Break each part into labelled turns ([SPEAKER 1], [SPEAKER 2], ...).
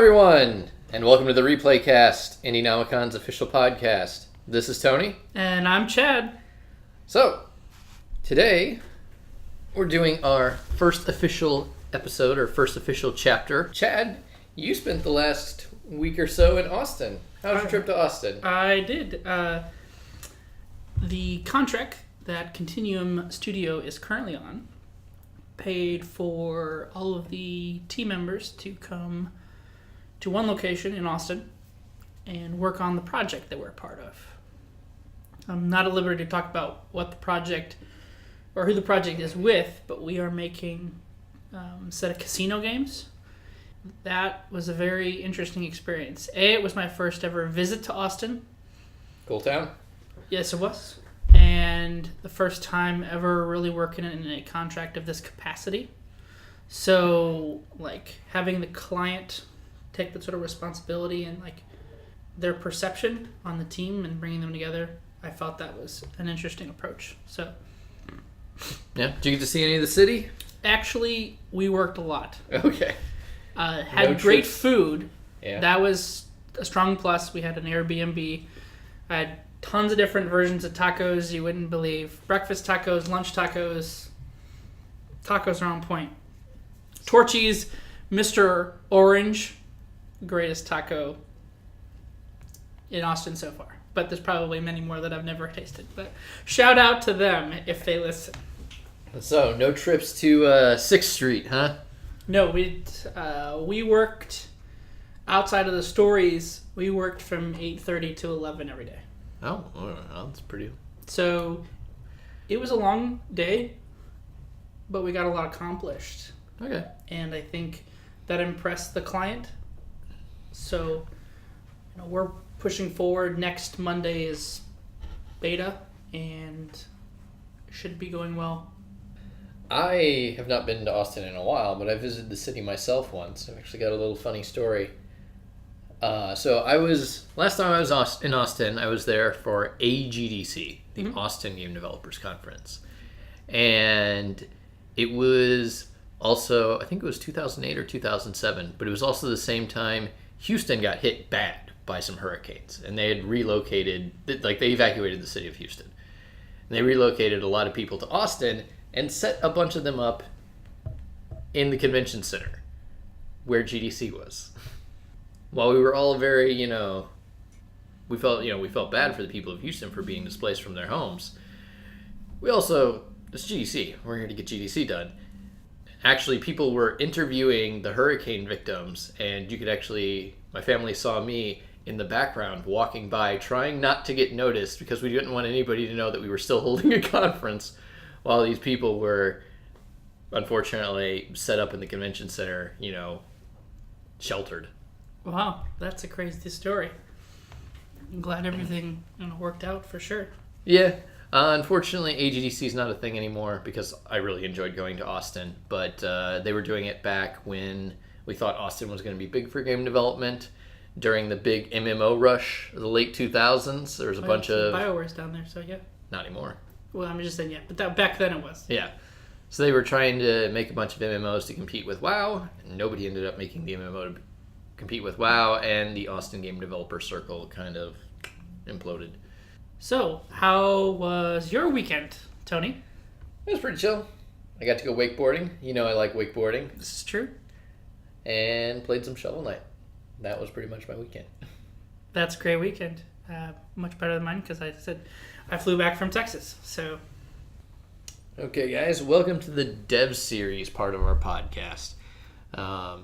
[SPEAKER 1] everyone, and welcome to the Replaycast, IndieNomicon's official podcast. This is Tony.
[SPEAKER 2] And I'm Chad.
[SPEAKER 1] So, today, we're doing our first official episode, or first official chapter. Chad, you spent the last week or so in Austin. How was your trip to Austin?
[SPEAKER 2] I did. The contract that Continuum Studio is currently on paid for all of the team members to come to one location in Austin and work on the project that we're a part of. I'm not at liberty to talk about what the project or who the project is with, but we are making a set of casino games. That was a very interesting experience. It was my first ever visit to Austin.
[SPEAKER 1] Cool town?
[SPEAKER 2] Yes, it was. And the first time ever really working in a contract of this capacity. So, having the client take that sort of responsibility and, their perception on the team and bringing them together, I felt that was an interesting approach. So,
[SPEAKER 1] yeah. Did you get to see any of the city?
[SPEAKER 2] Actually, we worked a lot.
[SPEAKER 1] Okay.
[SPEAKER 2] Had great food.
[SPEAKER 1] Yeah.
[SPEAKER 2] That was a strong plus. We had an Airbnb. I had tons of different versions of tacos you wouldn't believe. Breakfast tacos, lunch tacos. Tacos are on point. Torchy's Mr. Orange, greatest taco in Austin so far. But there's probably many more that I've never tasted. But shout out to them if they listen.
[SPEAKER 1] So, no trips to 6th Street, huh?
[SPEAKER 2] No, we worked outside of the stories. We worked from 8:30 to 11 every day.
[SPEAKER 1] Oh, well, that's pretty.
[SPEAKER 2] So it was a long day, but we got a lot accomplished.
[SPEAKER 1] Okay.
[SPEAKER 2] And I think that impressed the client. So, we're pushing forward. Next Monday is beta and should be going well.
[SPEAKER 1] I have not been to Austin in a while, but I visited the city myself once. I've actually got a little funny story. Last time I was in Austin, I was there for AGDC, the Austin Game Developers Conference. And it was also, I think it was 2008 or 2007, but it was also the same time Houston got hit bad by some hurricanes. And they had relocated, they evacuated the city of Houston. And they relocated a lot of people to Austin and set a bunch of them up in the convention center where GDC was. While we were all very, we felt bad for the people of Houston for being displaced from their homes. It's GDC. We're here to get GDC done. Actually, people were interviewing the hurricane victims, and my family saw me in the background walking by, trying not to get noticed because we didn't want anybody to know that we were still holding a conference while these people were, unfortunately, set up in the convention center, sheltered.
[SPEAKER 2] Wow, that's a crazy story. I'm glad everything worked out for sure.
[SPEAKER 1] Yeah. Unfortunately, AGDC is not a thing anymore because I really enjoyed going to Austin. But they were doing it back when we thought Austin was going to be big for game development. During the big MMO rush of the late 2000s, there was a bunch of...
[SPEAKER 2] BioWare's down there, so yeah.
[SPEAKER 1] Not anymore.
[SPEAKER 2] Well, I'm just saying, yeah. But back then it was.
[SPEAKER 1] Yeah. So they were trying to make a bunch of MMOs to compete with WoW. And nobody ended up making the MMO to compete with WoW, and the Austin Game Developer Circle kind of imploded.
[SPEAKER 2] So, how was your weekend, Tony?
[SPEAKER 1] It was pretty chill. I got to go wakeboarding. I like wakeboarding.
[SPEAKER 2] This is true.
[SPEAKER 1] And played some Shovel Knight. That was pretty much my weekend.
[SPEAKER 2] That's a great weekend. Much better than mine because I said I flew back from Texas. So,
[SPEAKER 1] okay, guys, welcome to the Dev Series part of our podcast.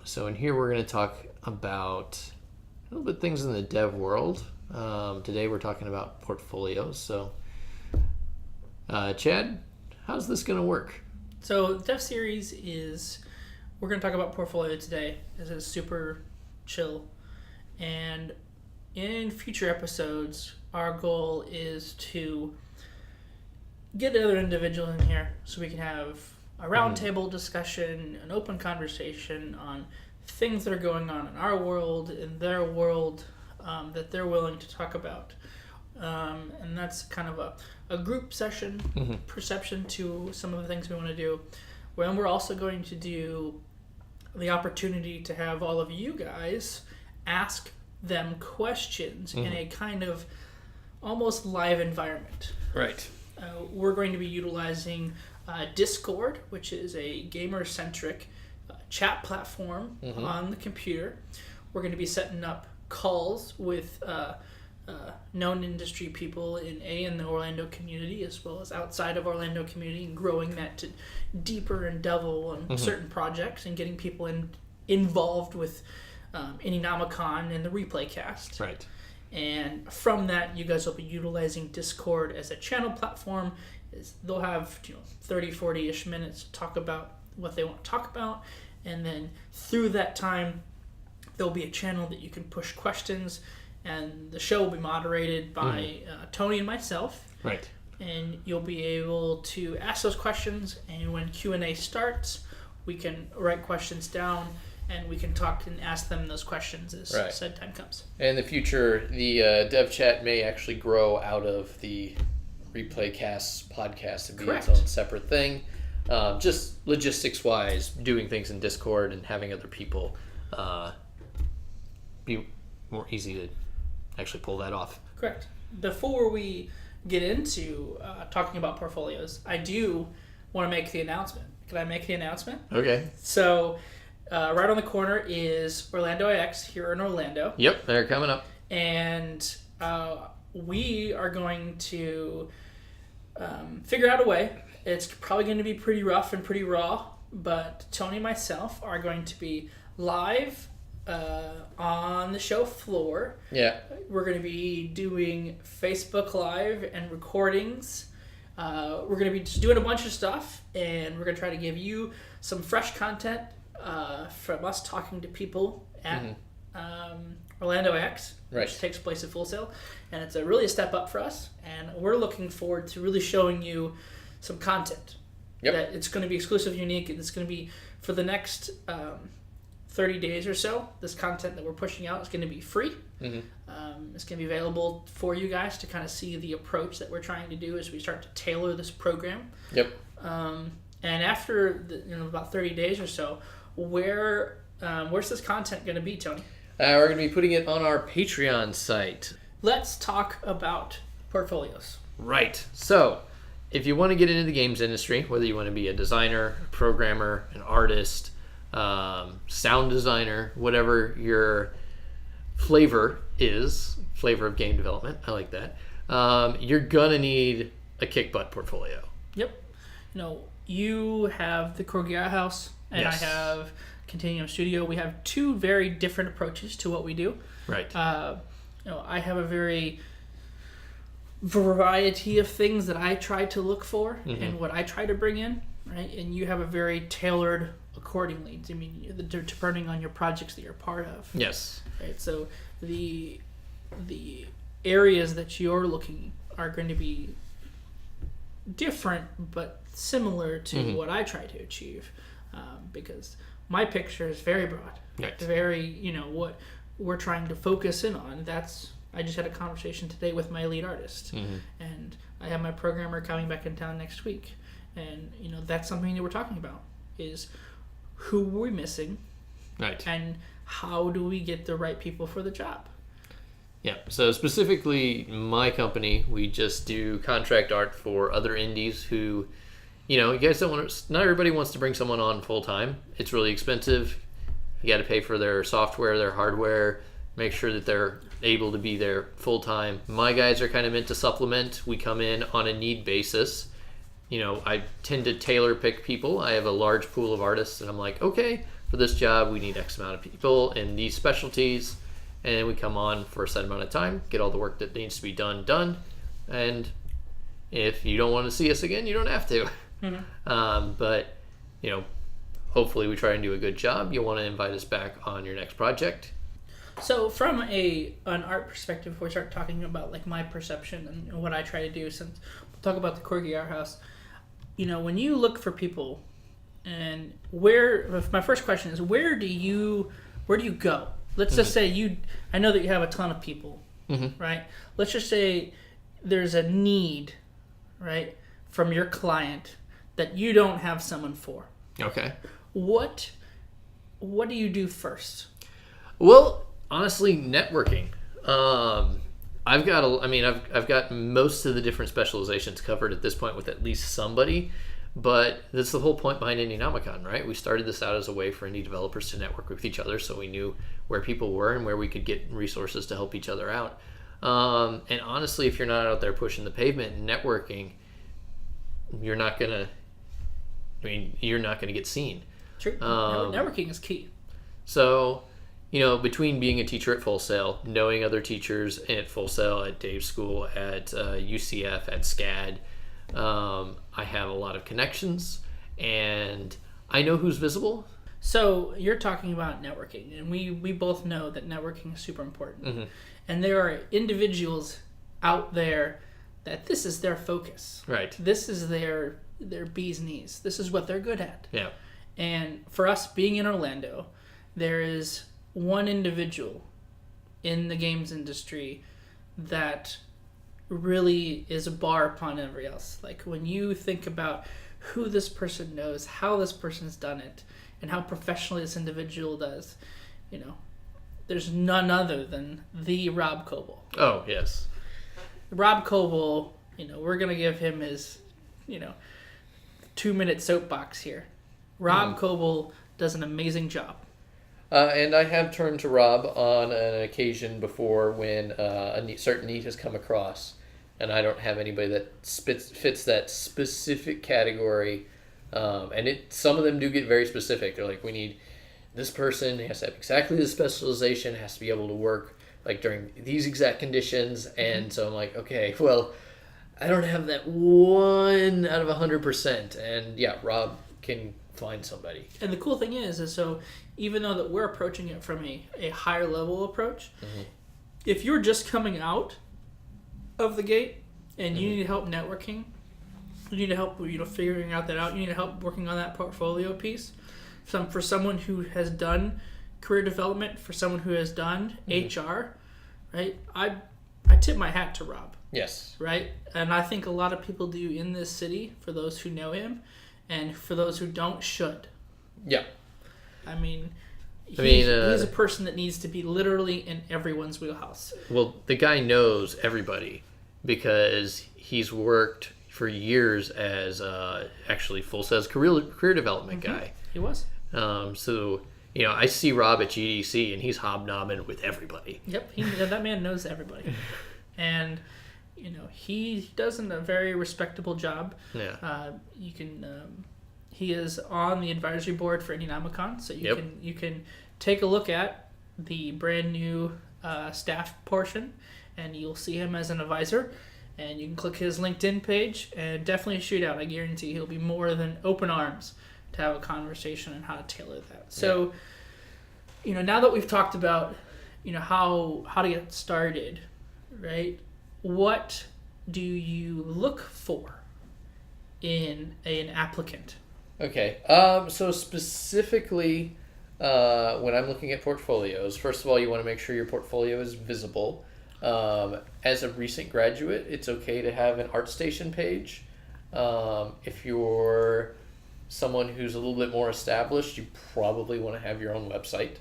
[SPEAKER 1] So in here we're going to talk about a little bit things in the dev world. Today we're talking about portfolios. So, Chad, how's this going to work?
[SPEAKER 2] So the Dev Series we're going to talk about portfolio today. This is super chill. And in future episodes, our goal is to get another individual in here so we can have a roundtable discussion, an open conversation on things that are going on in our world, in their world, that they're willing to talk about. And that's kind of a group session, perception to some of the things we want to do. When we're also going to do the opportunity to have all of you guys ask them questions in a kind of almost live environment.
[SPEAKER 1] Right.
[SPEAKER 2] We're going to be utilizing Discord, which is a gamer-centric chat platform on the computer. We're going to be setting up calls with known industry people in the Orlando community, as well as outside of Orlando community, and growing that to deeper and delve on certain projects and getting people involved with IndieNomicon and the Replaycast.
[SPEAKER 1] Right.
[SPEAKER 2] And from that, you guys will be utilizing Discord as a channel platform. They'll have 30, 40-ish minutes to talk about what they want to talk about. And then through that time, there'll be a channel that you can push questions. And the show will be moderated by Tony and myself.
[SPEAKER 1] Right.
[SPEAKER 2] And you'll be able to ask those questions. And when Q&A starts, we can write questions down. And we can talk and ask them those questions as said time comes.
[SPEAKER 1] And in the future, the dev chat may actually grow out of the Replaycast podcast and be its own separate thing. Just logistics-wise, doing things in Discord and having other people be more easy to actually pull that off.
[SPEAKER 2] Correct. Before we get into talking about portfolios, I do want to make the announcement. Can I make the announcement?
[SPEAKER 1] Okay.
[SPEAKER 2] So... right on the corner is Orlando IX here in Orlando.
[SPEAKER 1] Yep, they're coming up.
[SPEAKER 2] And we are going to figure out a way. It's probably going to be pretty rough and pretty raw, but Tony and myself are going to be live on the show floor.
[SPEAKER 1] Yeah.
[SPEAKER 2] We're going to be doing Facebook Live and recordings. We're going to be just doing a bunch of stuff, and we're going to try to give you some fresh content from us talking to people at Orlando X, which takes place at Full Sail, and it's really a step up for us, and we're looking forward to really showing you some content.
[SPEAKER 1] Yep.
[SPEAKER 2] That it's going to be exclusive, unique, and it's going to be for the next 30 days or so. This content that we're pushing out is going to be free. It's going to be available for you guys to kind of see the approach that we're trying to do as we start to tailor this program.
[SPEAKER 1] Yep.
[SPEAKER 2] And after about 30 days or so, where's this content going to be, Tony?
[SPEAKER 1] We're going to be putting it on our Patreon site.
[SPEAKER 2] Let's talk about portfolios.
[SPEAKER 1] Right. So, if you want to get into the games industry, whether you want to be a designer, a programmer, an artist, sound designer, whatever your flavor of game development, I like that, you're going to need a kick-butt portfolio.
[SPEAKER 2] Yep. You have the Corgier House, and
[SPEAKER 1] Yes.
[SPEAKER 2] I have Continuum Studio. We have two very different approaches to what we do.
[SPEAKER 1] Right.
[SPEAKER 2] I have a very variety of things that I try to look for and what I try to bring in, right? And you have a very tailored accordingly. I mean, depending on your projects that you're part of.
[SPEAKER 1] Yes.
[SPEAKER 2] Right. So the areas that you're looking are going to be different, but similar to what I try to achieve, because my picture is very broad.
[SPEAKER 1] Right.
[SPEAKER 2] Very, what we're trying to focus in on. I just had a conversation today with my lead artist, and I have my programmer coming back in town next week, and that's something that we're talking about is who we're missing,
[SPEAKER 1] right,
[SPEAKER 2] and how do we get the right people for the job.
[SPEAKER 1] Yeah, so specifically my company, we just do contract art for other indies who, you guys don't want to, not everybody wants to bring someone on full time. It's really expensive. You got to pay for their software, their hardware, make sure that they're able to be there full time. My guys are kind of meant to supplement. We come in on a need basis. I tend to tailor pick people. I have a large pool of artists, and I'm like, okay, for this job, we need X amount of people in these specialties. And we come on for a set amount of time, get all the work that needs to be done. And if you don't want to see us again, you don't have to. But, hopefully we try and do a good job. You'll want to invite us back on your next project.
[SPEAKER 2] So from an art perspective, before we start talking about like my perception and what I try to do, since we'll talk about the Corgi Art House, when you look for people, and my first question is, where do you go? Let's just say I know that you have a ton of people, right? Let's just say there's a need, right, from your client that you don't have someone for.
[SPEAKER 1] Okay.
[SPEAKER 2] What what do you do first?
[SPEAKER 1] Well, honestly, networking. I've got most of the different specializations covered at this point with at least somebody, but that's the whole point behind IndieNomicon, right? We started this out as a way for indie developers to network with each other, so we knew where people were and where we could get resources to help each other out. And honestly, if you're not out there pushing the pavement and networking, you're not gonna get seen.
[SPEAKER 2] True. Networking is key.
[SPEAKER 1] So, between being a teacher at Full Sail, knowing other teachers at Full Sail, at Dave's school, at UCF, at SCAD, I have a lot of connections, and I know who's visible.
[SPEAKER 2] So you're talking about networking, and we both know that networking is super important.
[SPEAKER 1] Mm-hmm.
[SPEAKER 2] And there are individuals out there that this is their focus.
[SPEAKER 1] Right.
[SPEAKER 2] This is their bee's knees. This is what they're good at.
[SPEAKER 1] Yeah.
[SPEAKER 2] And for us being in Orlando, there is one individual in the games industry that really is a bar upon everybody else. Like when you think about who this person knows, how this person's done it, and how professionally this individual does, there's none other than the Rob Coble.
[SPEAKER 1] Oh, yes.
[SPEAKER 2] Rob Coble, we're going to give him his, 2-minute soapbox here. Rob Coble does an amazing job.
[SPEAKER 1] And I have turned to Rob on an occasion before when a certain need has come across, and I don't have anybody that fits that specific category. And some of them do get very specific. They're like, we need this person, has to have exactly this specialization, has to be able to work like during these exact conditions. And so I'm like, okay, well, I don't have that 1 out of 100%. And yeah, Rob can find somebody.
[SPEAKER 2] And the cool thing is so even though that we're approaching it from a higher level approach, if you're just coming out of the gate and you need help networking, you need help figuring out, you need help working on that portfolio piece, for someone who has done career development, for someone who has done HR, right? I tip my hat to Rob.
[SPEAKER 1] Yes.
[SPEAKER 2] Right? And I think a lot of people do in this city, for those who know him, and for those who don't, should.
[SPEAKER 1] Yeah.
[SPEAKER 2] He's a person that needs to be literally in everyone's wheelhouse.
[SPEAKER 1] Well, the guy knows everybody because he's worked for years as actually Full Sail's career development guy.
[SPEAKER 2] He was.
[SPEAKER 1] So, I see Rob at GDC and he's hobnobbing with everybody.
[SPEAKER 2] Yep, that man knows everybody. And, he does a very respectable job.
[SPEAKER 1] Yeah.
[SPEAKER 2] He is on the advisory board for IndieNomicon, so you can take a look at the brand new staff portion, and you'll see him as an advisor. And you can click his LinkedIn page and definitely shoot out. I guarantee he'll be more than open arms to have a conversation on how to tailor that. So, now that we've talked about, how to get started, right? What do you look for in an applicant?
[SPEAKER 1] Okay. So specifically, when I'm looking at portfolios, first of all, you want to make sure your portfolio is visible. As a recent graduate, it's okay to have an ArtStation page. If you're someone who's a little bit more established, you probably want to have your own website.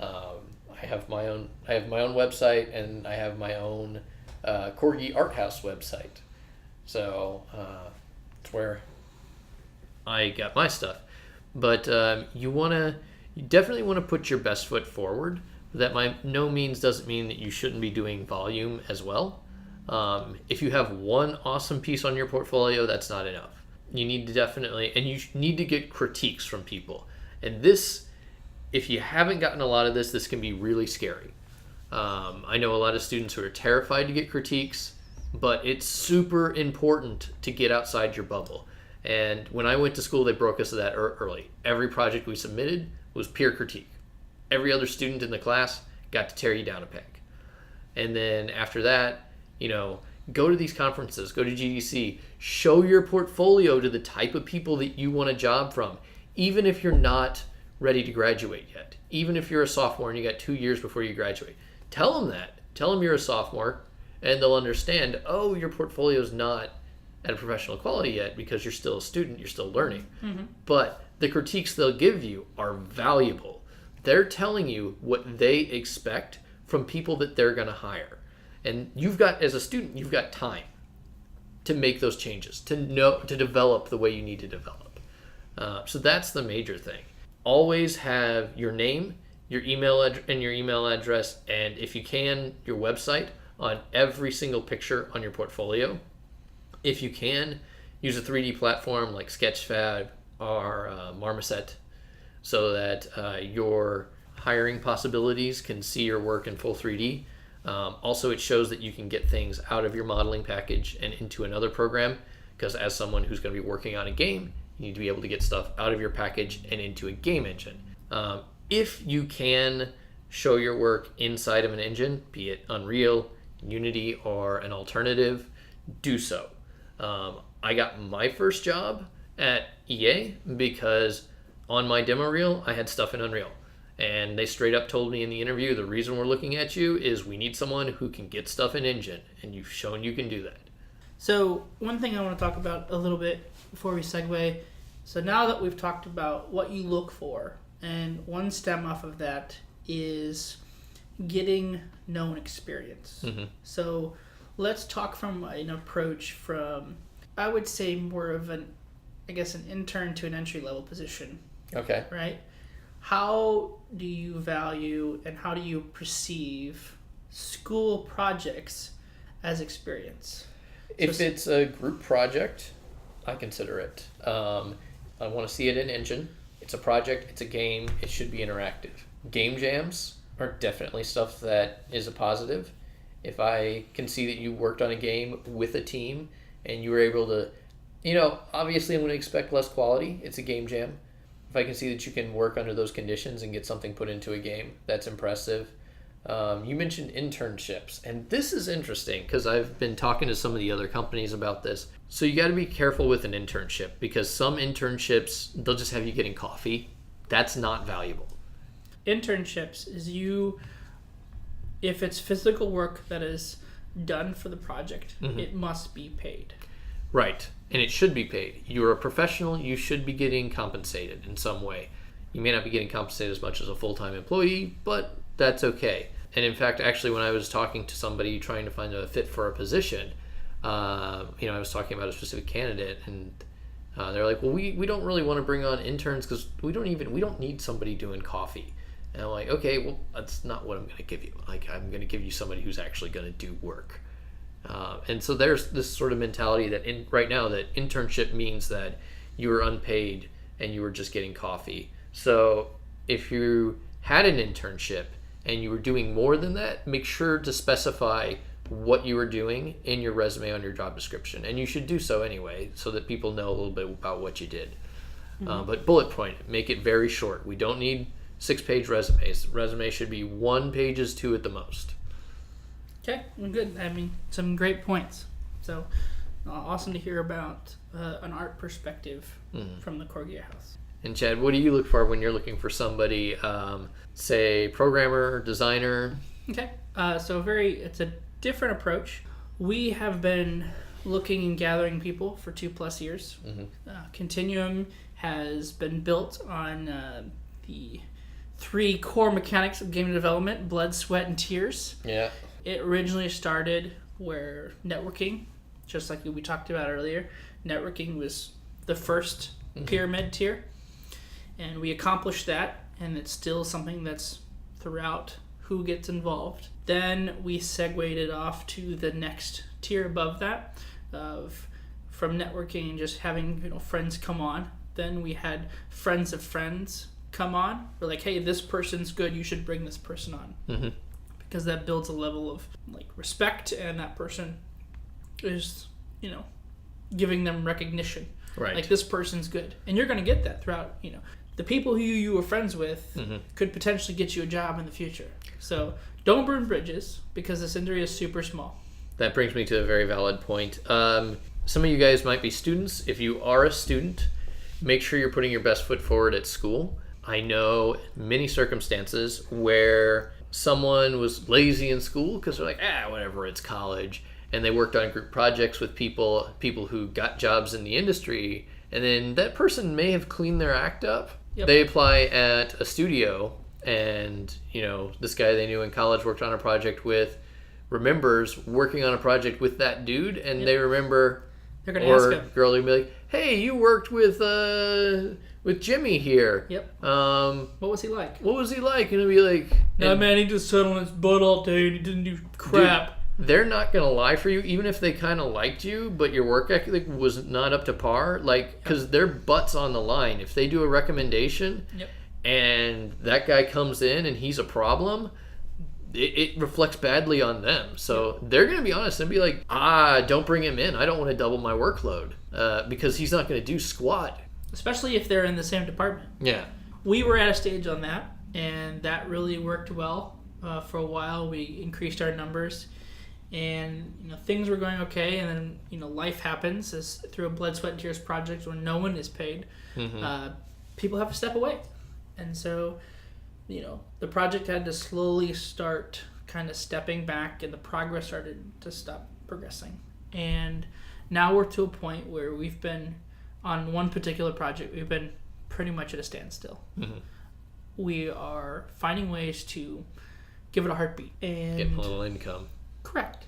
[SPEAKER 1] I have my own website, and I have my own Corgi Art House website. So it's where I got my stuff. But you definitely want to put your best foot forward. That by no means doesn't mean that you shouldn't be doing volume as well. If you have one awesome piece on your portfolio, that's not enough. You need to get critiques from people. And this, if you haven't gotten a lot of this can be really scary. I know a lot of students who are terrified to get critiques, but it's super important to get outside your bubble. And when I went to school, they broke us of that early. Every project we submitted was peer critique. Every other student in the class got to tear you down a peg. And then after that, go to these conferences, go to GDC, show your portfolio to the type of people that you want a job from, even if you're not ready to graduate yet. Even if you're a sophomore and you got 2 years before you graduate. Tell them that. Tell them you're a sophomore, and they'll understand, oh, your portfolio's not at a professional quality yet because you're still a student, you're still learning. Mm-hmm. But the critiques they'll give you are valuable. they're telling you what they expect from people that they're going to hire. And you've got, as a student, you've got time to make those changes, to develop the way you need to develop. So that's the major thing. Always have your name, your email and your email address, and if you can, your website on every single picture on your portfolio. If you can, use a 3D platform like Sketchfab or Marmoset, so that your hiring possibilities can see your work in full 3D. Also, it shows that you can get things out of your modeling package and into another program, because as someone who's going to be working on a game, you need to be able to get stuff out of your package and into a game engine. If you can show your work inside of an engine, be it Unreal, Unity, or an alternative, do so. I got my first job at EA because on my demo reel, I had stuff in Unreal. And they straight up told me in the interview, the reason we're looking at you is we need someone who can get stuff in engine, and you've shown you can do that.
[SPEAKER 2] So one thing I want to talk about a little bit before we segue. So now that we've talked about what you look for, and one stem off of that is getting known experience. Mm-hmm. So let's talk from an approach from, I would say, more of an intern to an entry-level position.
[SPEAKER 1] Okay.
[SPEAKER 2] Right? How do you value and how do you perceive school projects as experience?
[SPEAKER 1] If it's a group project, I consider it. I want to see it in engine. It's a project, it's a game, it should be interactive. Game jams are definitely stuff that is a positive. If I can see that you worked on a game with a team and you were able to, obviously I'm going to expect less quality. It's a game jam. If I can see that you can work under those conditions and get something put into a game, that's impressive. You mentioned internships, and this is interesting because I've been talking to some of the other companies about this. So you got to be careful with an internship, because some internships, they'll just have you getting coffee. That's not valuable.
[SPEAKER 2] Internships is if it's physical work that is done for the project, mm-hmm. It must be paid.
[SPEAKER 1] Right, and it should be paid. You're a professional, you should be getting compensated in some way. You may not be getting compensated as much as a full-time employee, but that's okay. And in fact, actually, when I was talking to somebody trying to find a fit for a position, I was talking about a specific candidate, and they're like, well, we don't really want to bring on interns because we don't need somebody doing coffee. And I'm like, okay, well, that's not what I'm going to give you. Like, I'm going to give you somebody who's actually going to do work. And so there's this sort of mentality that right now that internship means that you were unpaid and you were just getting coffee. So if you had an internship and you were doing more than that, make sure to specify what you were doing in your resume on your job description. And you should do so anyway, so that people know a little bit about what you did. Mm-hmm. But bullet point, make it very short. We don't need 6-page resumes. Resume should be 1 pages, 2 at the most.
[SPEAKER 2] Okay, well, good. I mean, some great points. So awesome to hear about an art perspective from the Corgia House.
[SPEAKER 1] And Chad, what do you look for when you're looking for somebody, say, programmer, designer?
[SPEAKER 2] Okay, it's a different approach. We have been looking and gathering people for 2+ years. Mm-hmm. Continuum has been built on the 3 core mechanics of game development: blood, sweat, and tears.
[SPEAKER 1] Yeah.
[SPEAKER 2] It originally started where networking, just like we talked about earlier, networking was the first pyramid tier. And we accomplished that, and it's still something that's throughout who gets involved. Then we segued it off to the next tier above that, from networking and just having friends come on. Then we had friends of friends come on. We're like, hey, this person's good, you should bring this person on. Mm-hmm. Because that builds a level of respect, and that person is, giving them recognition.
[SPEAKER 1] Right.
[SPEAKER 2] Like, this person's good. And you're going to get that throughout, the people who you were friends with could potentially get you a job in the future. So don't burn bridges, because this industry is super small.
[SPEAKER 1] That brings me to a very valid point. Some of you guys might be students. If you are a student, make sure you're putting your best foot forward at school. I know many circumstances where someone was lazy in school because they're like, whatever, it's college. And they worked on group projects with people who got jobs in the industry. And then that person may have cleaned their act up. Yep. They apply at a studio and this guy they knew in college worked on a project with remembers working on a project with that dude, and they remember,
[SPEAKER 2] they're gonna ask him.
[SPEAKER 1] Girl will be like, hey, you worked with Jimmy here.
[SPEAKER 2] Yep. What was he like?
[SPEAKER 1] And it'll be like,
[SPEAKER 2] no, man, he just sat on his butt all day and he didn't do crap.
[SPEAKER 1] Dude, they're not gonna lie for you, even if they kind of liked you, but your work ethic was not up to par. Like, because their butt's on the line. If they do a recommendation, and that guy comes in and he's a problem, it reflects badly on them. So they're going to be honest and be like, don't bring him in. I don't want to double my workload because he's not going to do squat.
[SPEAKER 2] Especially if they're in the same department. Yeah. We were at a stage on that, and that really worked well. For a while, we increased our numbers, and things were going okay. And then life happens as through a blood, sweat, and tears project when no one is paid. People have to step away, and so the project had to slowly start kind of stepping back, and the progress started to stop progressing. And now we're to a point where we've been on one particular project, we've been pretty much at a standstill. We are finding ways to give it a heartbeat and
[SPEAKER 1] get a little income.
[SPEAKER 2] Correct.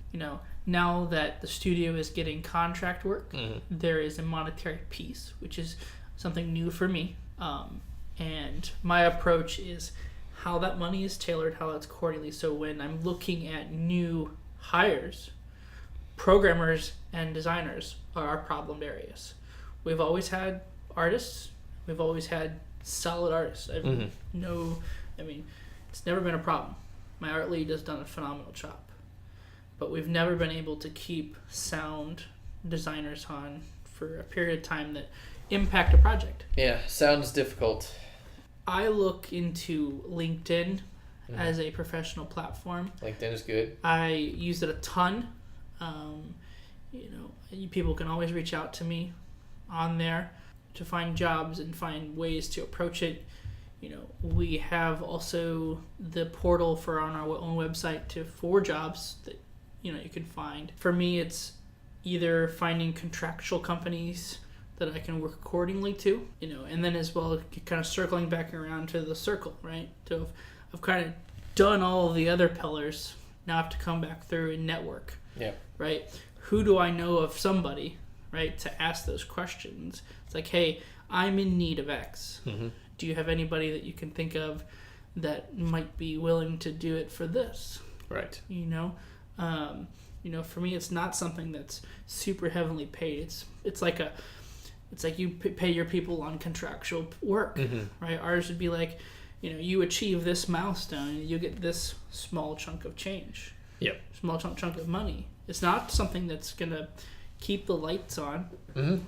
[SPEAKER 2] Now that the studio is getting contract work, there is a monetary piece, which is something new for me. And my approach is how that money is tailored, how that's accordingly. So when I'm looking at new hires, programmers and designers are our problem areas. We've always had artists. We've always had solid artists. It's never been a problem. My art lead has done a phenomenal job. But we've never been able to keep sound designers on for a period of time that impact a project.
[SPEAKER 1] Yeah, sounds difficult.
[SPEAKER 2] I look into LinkedIn as a professional platform.
[SPEAKER 1] LinkedIn is good.
[SPEAKER 2] I use it a ton. People can always reach out to me on there to find jobs and find ways to approach it. We have also the portal on our own website for jobs that you can find. For me, it's either finding contractual companies that I can work accordingly to, and then as well kind of circling back around to the circle, right? So I've kind of done all of the other pillars. Now I have to come back through and network. Yeah. Right? Who do I know of somebody, right, to ask those questions? It's like, hey, I'm in need of X. Do you have anybody that you can think of that might be willing to do it for this? Right. For me, it's not something that's super heavily paid. It's like you pay your people on contractual work, right? Ours would be like, you achieve this milestone and you get this small chunk of change. Yep. Small chunk of money. It's not something that's gonna keep the lights on,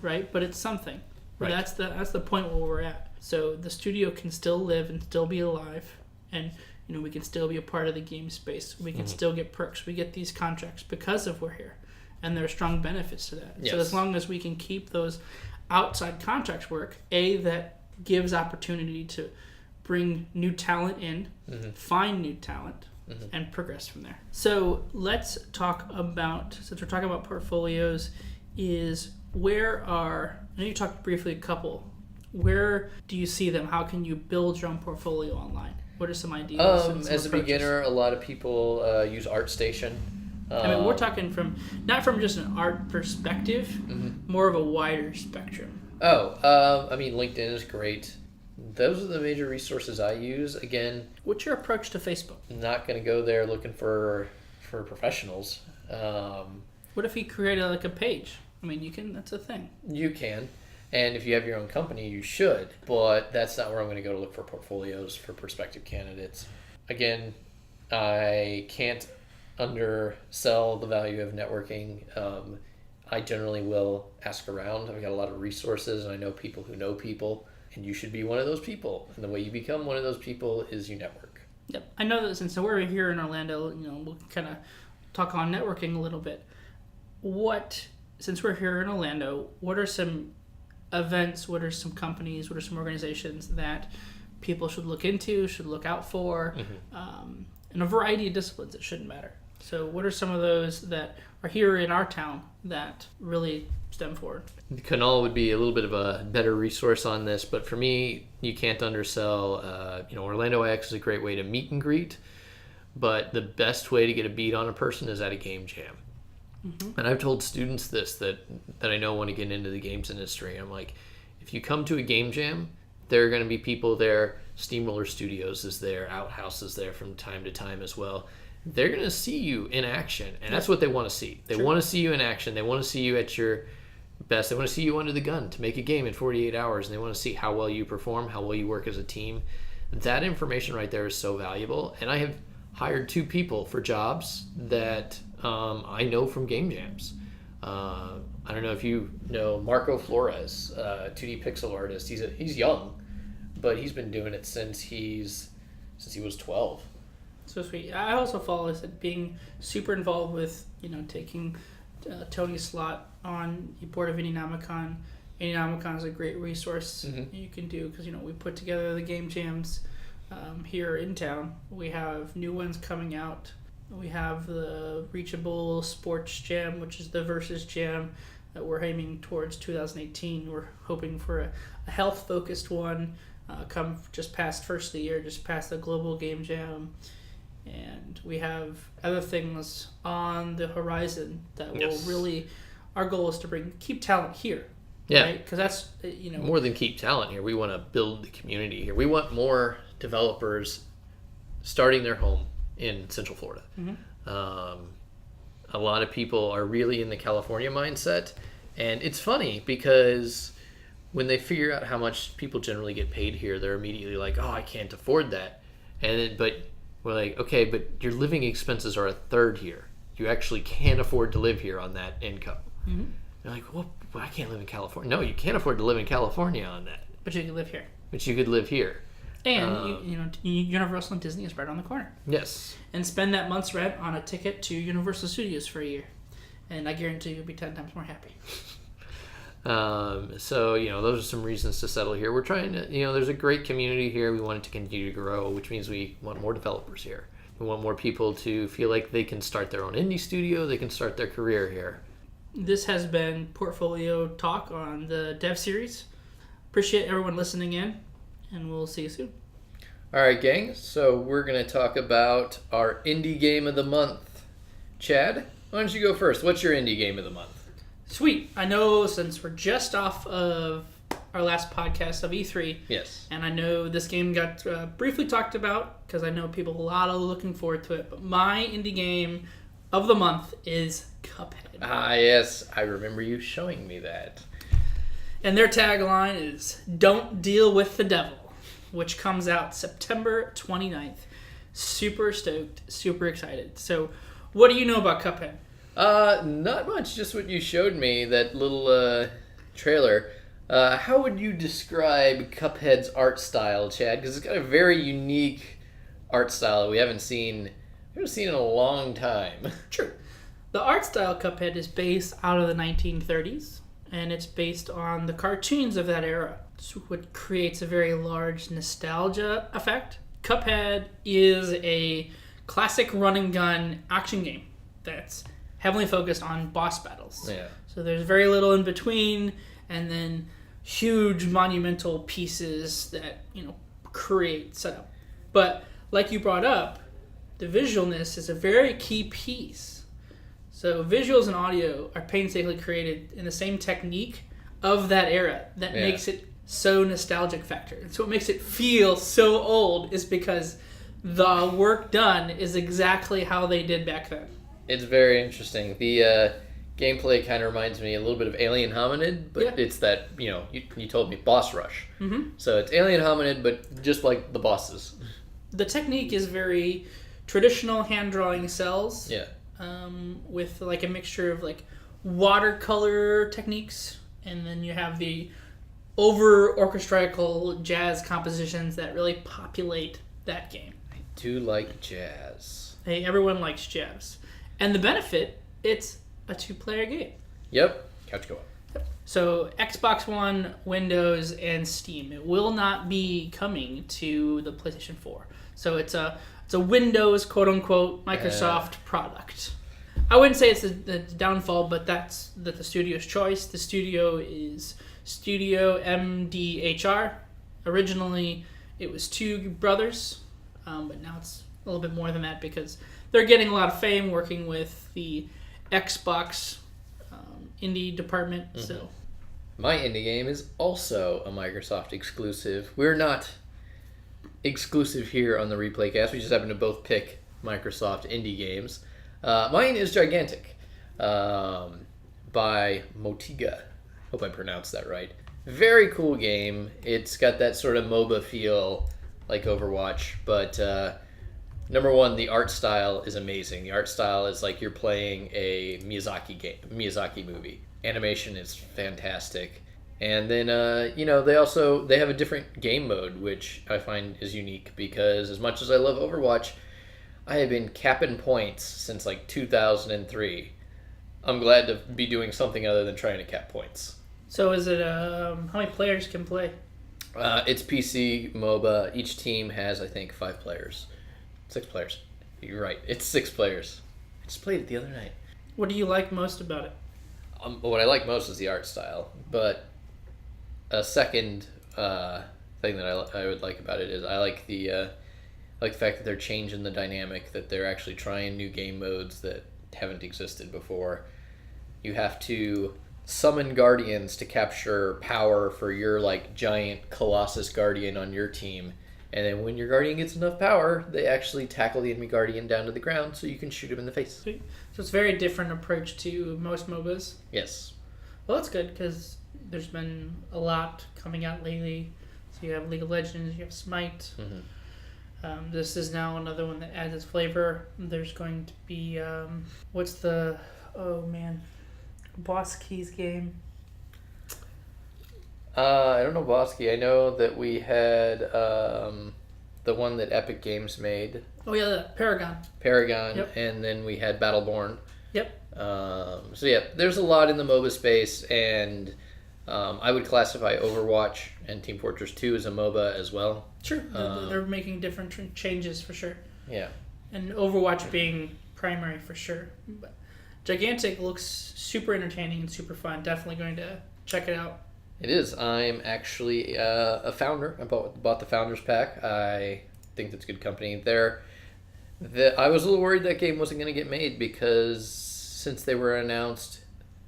[SPEAKER 2] right? But it's something. Right. That's the point where we're at. So the studio can still live and still be alive, and we can still be a part of the game space. We can still get perks. We get these contracts because of we're here, and there are strong benefits to that. Yes. So as long as we can keep those outside contracts work, that gives opportunity to bring new talent in, find new talent, and progress from there. So let's talk about, since we're talking about portfolios, I know you talked briefly a couple. Where do you see them? How can you build your own portfolio online? What are some ideas?
[SPEAKER 1] As a beginner, a lot of people use ArtStation.
[SPEAKER 2] We're talking not from just an art perspective, more of a wider spectrum.
[SPEAKER 1] LinkedIn is great. Those are the major resources I use. Again,
[SPEAKER 2] what's your approach to Facebook?
[SPEAKER 1] I'm not going to go there looking for professionals.
[SPEAKER 2] What if you create a page? You can. That's a thing.
[SPEAKER 1] You can. And if you have your own company, you should. But that's not where I'm going to go to look for portfolios for prospective candidates. Again, I can't undersell the value of networking. I generally will ask around. I've got a lot of resources, and I know people who know people. And you should be one of those people. And the way you become one of those people is you network.
[SPEAKER 2] Yep. I know that since we're here in Orlando, we'll kind of talk on networking a little bit. Since we're here in Orlando, what are some events, what are some companies, what are some organizations that people should look into, should look out for, in a variety of disciplines? It shouldn't matter. So what are some of those that are here in our town that really stem forward.
[SPEAKER 1] Canal would be a little bit of a better resource on this, but for me, you can't undersell. Orlando X is a great way to meet and greet, but the best way to get a beat on a person is at a game jam. Mm-hmm. And I've told students this that I know want to get into the games industry. I'm like, if you come to a game jam, there are going to be people there. Steamroller Studios is there. Outhouse is there from time to time as well. They're going to see you in action, and that's what they want to see. They want to see you in action. They want to see you at your best. They want to see you under the gun to make a game in 48 hours, and they want to see how well you perform, how well you work as a team. That information right there is so valuable, and I have hired 2 people for jobs that I know from game jams. I don't know if you know Marco Flores, 2D pixel artist. He's young, but he's been doing it since he was 12.
[SPEAKER 2] So sweet. I also follow this at being super involved with, taking Tony's slot on the board of IndieNomicon. IndieNomicon is a great resource you can do because, we put together the game jams here in town. We have new ones coming out. We have the Reachable Sports Jam, which is the Versus Jam that we're aiming towards 2018. We're hoping for a health-focused one come just past first of the year, just past the Global Game Jam. And we have other things on the horizon that will really, our goal is to keep talent here.
[SPEAKER 1] Yeah.
[SPEAKER 2] Right? Because that's,
[SPEAKER 1] more than keep talent here. We want to build the community here. We want more developers starting their home in Central Florida. Mm-hmm. A lot of people are really in the California mindset. And it's funny because when they figure out how much people generally get paid here, they're immediately like, oh, I can't afford that. But we're like, okay, but your living expenses are a third here. You actually can't afford to live here on that income. Mm-hmm. They're like, well, I can't live in California. No, you can't afford to live in California on that.
[SPEAKER 2] But you can live here.
[SPEAKER 1] But you could live here.
[SPEAKER 2] And, Universal and Disney is right on the corner.
[SPEAKER 1] Yes.
[SPEAKER 2] And spend that month's rent on a ticket to Universal Studios for a year. And I guarantee you'll be 10 times more happy.
[SPEAKER 1] So, those are some reasons to settle here. We're trying to, there's a great community here. We want it to continue to grow, which means we want more developers here. We want more people to feel like they can start their own indie studio. They can start their career here.
[SPEAKER 2] This has been Portfolio Talk on the Dev Series. Appreciate everyone listening in, and we'll see you soon.
[SPEAKER 1] All right, gang. So we're going to talk about our indie game of the month. Chad, why don't you go first? What's your indie game of the month?
[SPEAKER 2] Sweet. I know since we're just off of our last podcast of E3.
[SPEAKER 1] Yes.
[SPEAKER 2] And I know this game got briefly talked about because I know people a lot are looking forward to it. But my indie game of the month is Cuphead.
[SPEAKER 1] Ah, yes. I remember you showing me that.
[SPEAKER 2] And their tagline is, Don't Deal with the Devil, which comes out September 29th. Super stoked, super excited. So, what do you know about Cuphead?
[SPEAKER 1] Not much. Just what you showed me, that little trailer. How would you describe Cuphead's art style, Chad? Because it's got a very unique art style we haven't seen in a long time.
[SPEAKER 2] True. The art style of Cuphead is based out of the 1930s, and it's based on the cartoons of that era. It's what creates a very large nostalgia effect. Cuphead is a classic run-and-gun action game that's heavily focused on boss battles.
[SPEAKER 1] Yeah.
[SPEAKER 2] So there's very little in between, and then huge monumental pieces that, create setup. But like you brought up, the visualness is a very key piece. So visuals and audio are painstakingly created in the same technique of that era that makes it so nostalgic factor. And so what makes it feel so old is because the work done is exactly how they did back then.
[SPEAKER 1] It's very interesting. The gameplay kind of reminds me a little bit of Alien Hominid, but it's that, you told me, boss rush. Mm-hmm. So it's Alien Hominid, but just like the bosses.
[SPEAKER 2] The technique is very traditional hand-drawing cells.
[SPEAKER 1] Yeah.
[SPEAKER 2] With like a mixture of like watercolor techniques, and then you have the over-orchestrical jazz compositions that really populate that game.
[SPEAKER 1] I do like jazz.
[SPEAKER 2] Hey, everyone likes jazz. And the benefit, it's a 2-player game.
[SPEAKER 1] Yep. Couch co-op.
[SPEAKER 2] Yep. So Xbox One, Windows, and Steam. It will not be coming to the PlayStation 4. So it's a Windows, quote-unquote, Microsoft product. I wouldn't say it's the downfall, but that's the studio's choice. The studio is Studio MDHR. Originally, it was two brothers, but now it's a little bit more than that because they're getting a lot of fame working with the Xbox indie department. Mm-hmm. So,
[SPEAKER 1] my indie game is also a Microsoft exclusive. We're not exclusive here on the Replaycast. We just happen to both pick Microsoft indie games. Mine is Gigantic by Motiga. Hope I pronounced that right. Very cool game. It's got that sort of MOBA feel like Overwatch, but number one, the art style is amazing. The art style is like you're playing a Miyazaki movie. Animation is fantastic. And then, they have a different game mode, which I find is unique because as much as I love Overwatch, I have been capping points since like 2003. I'm glad to be doing something other than trying to cap points.
[SPEAKER 2] So is it, how many players can play?
[SPEAKER 1] It's PC, MOBA. Each team has, I think, 5 players. 6 players. You're right. It's 6 players. I just played it the other night.
[SPEAKER 2] What do you like most about it?
[SPEAKER 1] What I like most is the art style. But a second thing that I would like about it is I like the fact that they're changing the dynamic, that they're actually trying new game modes that haven't existed before. You have to summon guardians to capture power for your like giant Colossus guardian on your team. And then when your guardian gets enough power, they actually tackle the enemy guardian down to the ground so you can shoot him in the face.
[SPEAKER 2] So it's a very different approach to most MOBAs.
[SPEAKER 1] Yes.
[SPEAKER 2] Well, that's good because there's been a lot coming out lately. So you have League of Legends, you have Smite. Mm-hmm. This is now another one that adds its flavor. There's going to be, Boss Keys game.
[SPEAKER 1] I don't know Boss Key. I know that we had the one that Epic Games made.
[SPEAKER 2] Oh yeah, Paragon.
[SPEAKER 1] Yep. And then we had Battleborn.
[SPEAKER 2] Yep.
[SPEAKER 1] There's a lot in the MOBA space, and I would classify Overwatch and Team Fortress 2 as a MOBA as well.
[SPEAKER 2] Sure. They're making different changes for sure.
[SPEAKER 1] Yeah.
[SPEAKER 2] And Overwatch being primary for sure. But Gigantic looks super entertaining and super fun. Definitely going to check it out.
[SPEAKER 1] It is. I'm actually a founder. I bought the Founders Pack. I think that's good company. I was a little worried that game wasn't going to get made because since they were announced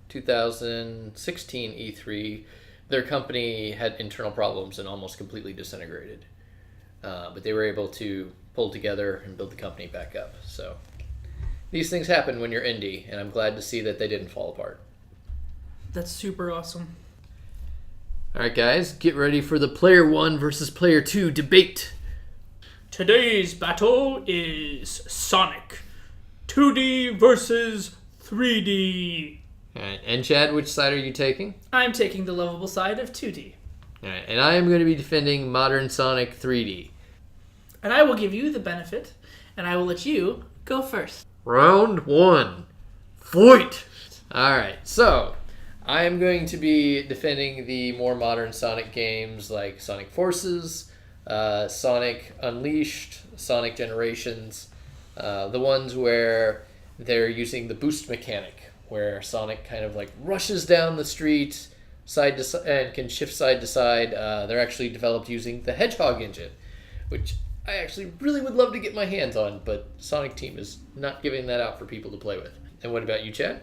[SPEAKER 1] 2016 E3, their company had internal problems and almost completely disintegrated. But they were able to pull together and build the company back up. So these things happen when you're indie, and I'm glad to see that they didn't fall apart.
[SPEAKER 2] That's super awesome.
[SPEAKER 1] All right, guys, get ready for the Player 1 versus Player 2 debate.
[SPEAKER 2] Today's battle is Sonic 2D versus 3D.
[SPEAKER 1] All right, and Chad, which side are you taking?
[SPEAKER 2] I'm taking the lovable side of 2D.
[SPEAKER 1] All right, and I am going to be defending Modern Sonic 3D.
[SPEAKER 2] And I will give you the benefit, and I will let you go first.
[SPEAKER 1] Round 1. Fight! All right, so I am going to be defending the more modern Sonic games like Sonic Forces, Sonic Unleashed, Sonic Generations, the ones where they're using the boost mechanic, where Sonic kind of like rushes down the street side to side and can shift side to side. They're actually developed using the Hedgehog engine, which I actually really would love to get my hands on, but Sonic Team is not giving that out for people to play with. And what about you, Chad?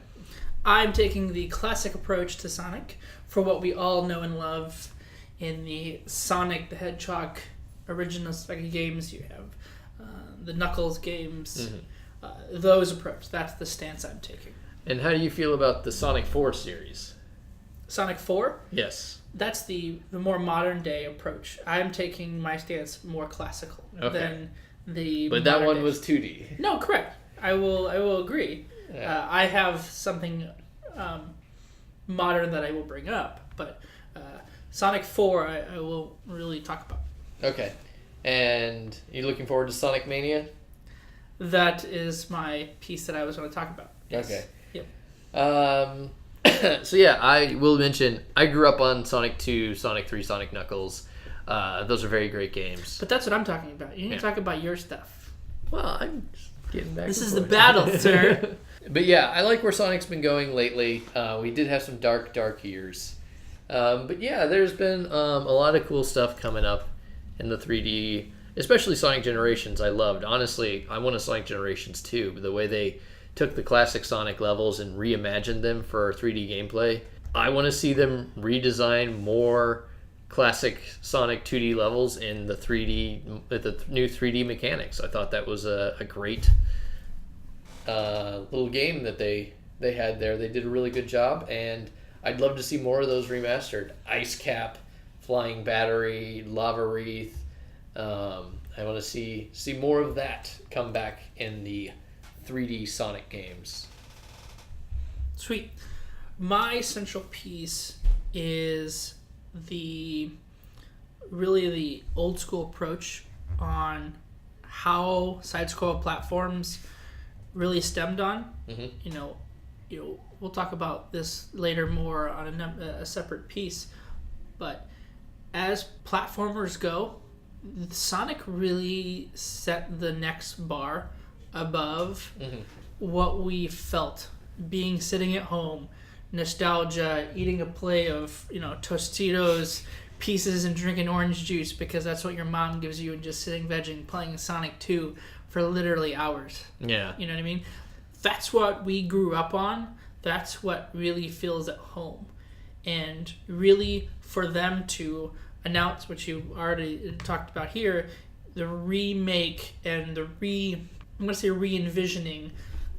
[SPEAKER 2] I'm taking the classic approach to Sonic for what we all know and love in the Sonic the Hedgehog original Sonic games. You have the Knuckles games. Mm-hmm. Those approach. That's the stance I'm taking.
[SPEAKER 1] And how do you feel about the Sonic 4 series?
[SPEAKER 2] Sonic 4?
[SPEAKER 1] Yes.
[SPEAKER 2] That's the more modern day approach. I'm taking my stance more classical than the.
[SPEAKER 1] But that one was 2D.
[SPEAKER 2] No, correct. I will agree.
[SPEAKER 1] Yeah.
[SPEAKER 2] I have something modern that I will bring up, but Sonic 4 I will really talk about.
[SPEAKER 1] Okay. And you looking forward to Sonic Mania?
[SPEAKER 2] That is my piece that I was going to talk about. Yes.
[SPEAKER 1] Okay.
[SPEAKER 2] Yep.
[SPEAKER 1] So yeah, I will mention I grew up on Sonic 2, Sonic 3, Sonic Knuckles. Those are very great games.
[SPEAKER 2] But that's what I'm talking about. You need to talk about your stuff.
[SPEAKER 1] Well, I'm just getting back.
[SPEAKER 2] This is the battle, sir.
[SPEAKER 1] But yeah, I like where Sonic's been going lately. We did have some dark years. But yeah, there's been a lot of cool stuff coming up in the 3D, especially Sonic Generations. I loved. Honestly, I want a Sonic Generations 2. The way they took the classic Sonic levels and reimagined them for 3D gameplay. I want to see them redesign more classic Sonic 2D levels in the 3D, the new 3D mechanics. I thought that was a great little game that they had there. They did a really good job, and I'd love to see more of those remastered. Ice Cap, Flying Battery, Lava Wreath. I want to see more of that come back in the 3D Sonic games.
[SPEAKER 2] Sweet. My central piece is really the old school approach on how side-scroll platforms really stemmed on.
[SPEAKER 1] Mm-hmm.
[SPEAKER 2] You know, we'll talk about this later more on a separate piece, but as platformers go, Sonic really set the next bar above what we felt being sitting at home, nostalgia, eating a plate of Tostitos pieces and drinking orange juice because that's what your mom gives you, and just sitting vegging playing Sonic 2 for literally hours.
[SPEAKER 1] Yeah.
[SPEAKER 2] You know what I mean? That's what we grew up on. That's what really feels at home. And really for them to announce what you already talked about here, the remake and the re-envisioning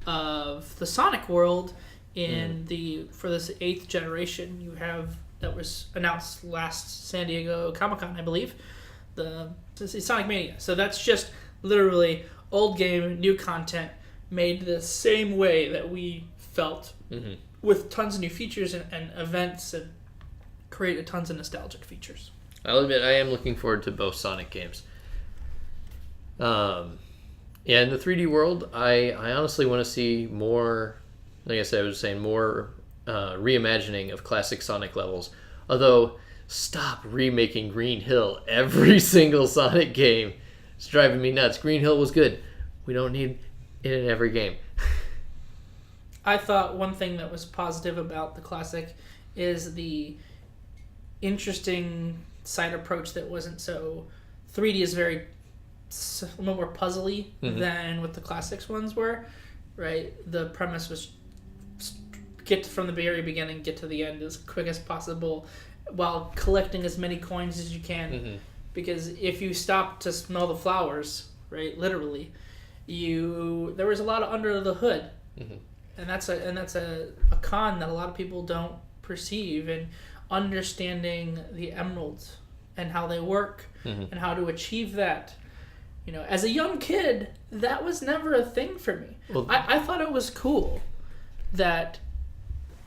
[SPEAKER 2] of the Sonic world in for this 8th generation you have that was announced last San Diego Comic-Con, I believe, the Sonic Mania. So that's just literally old game, new content made the same way that we felt, with tons of new features and events, and created tons of nostalgic features.
[SPEAKER 1] I'll admit I am looking forward to both Sonic games. Yeah, in the 3D world, I honestly want to see more, like I said, I was saying, more reimagining of classic Sonic levels. Although, stop remaking Green Hill every single Sonic game. It's driving me nuts. Green Hill was good. We don't need it in every game.
[SPEAKER 2] I thought one thing that was positive about the classic is the interesting side approach that wasn't so... 3D is very... a little more puzzly than what the classics ones were, right? The premise was get from the very beginning, get to the end as quick as possible while collecting as many coins as you can. Because if you stop to smell the flowers, right, literally, there was a lot of under the hood. And that's a con that a lot of people don't perceive, and understanding the emeralds and how they work and how to achieve that. As a young kid, that was never a thing for me. Well, I thought it was cool that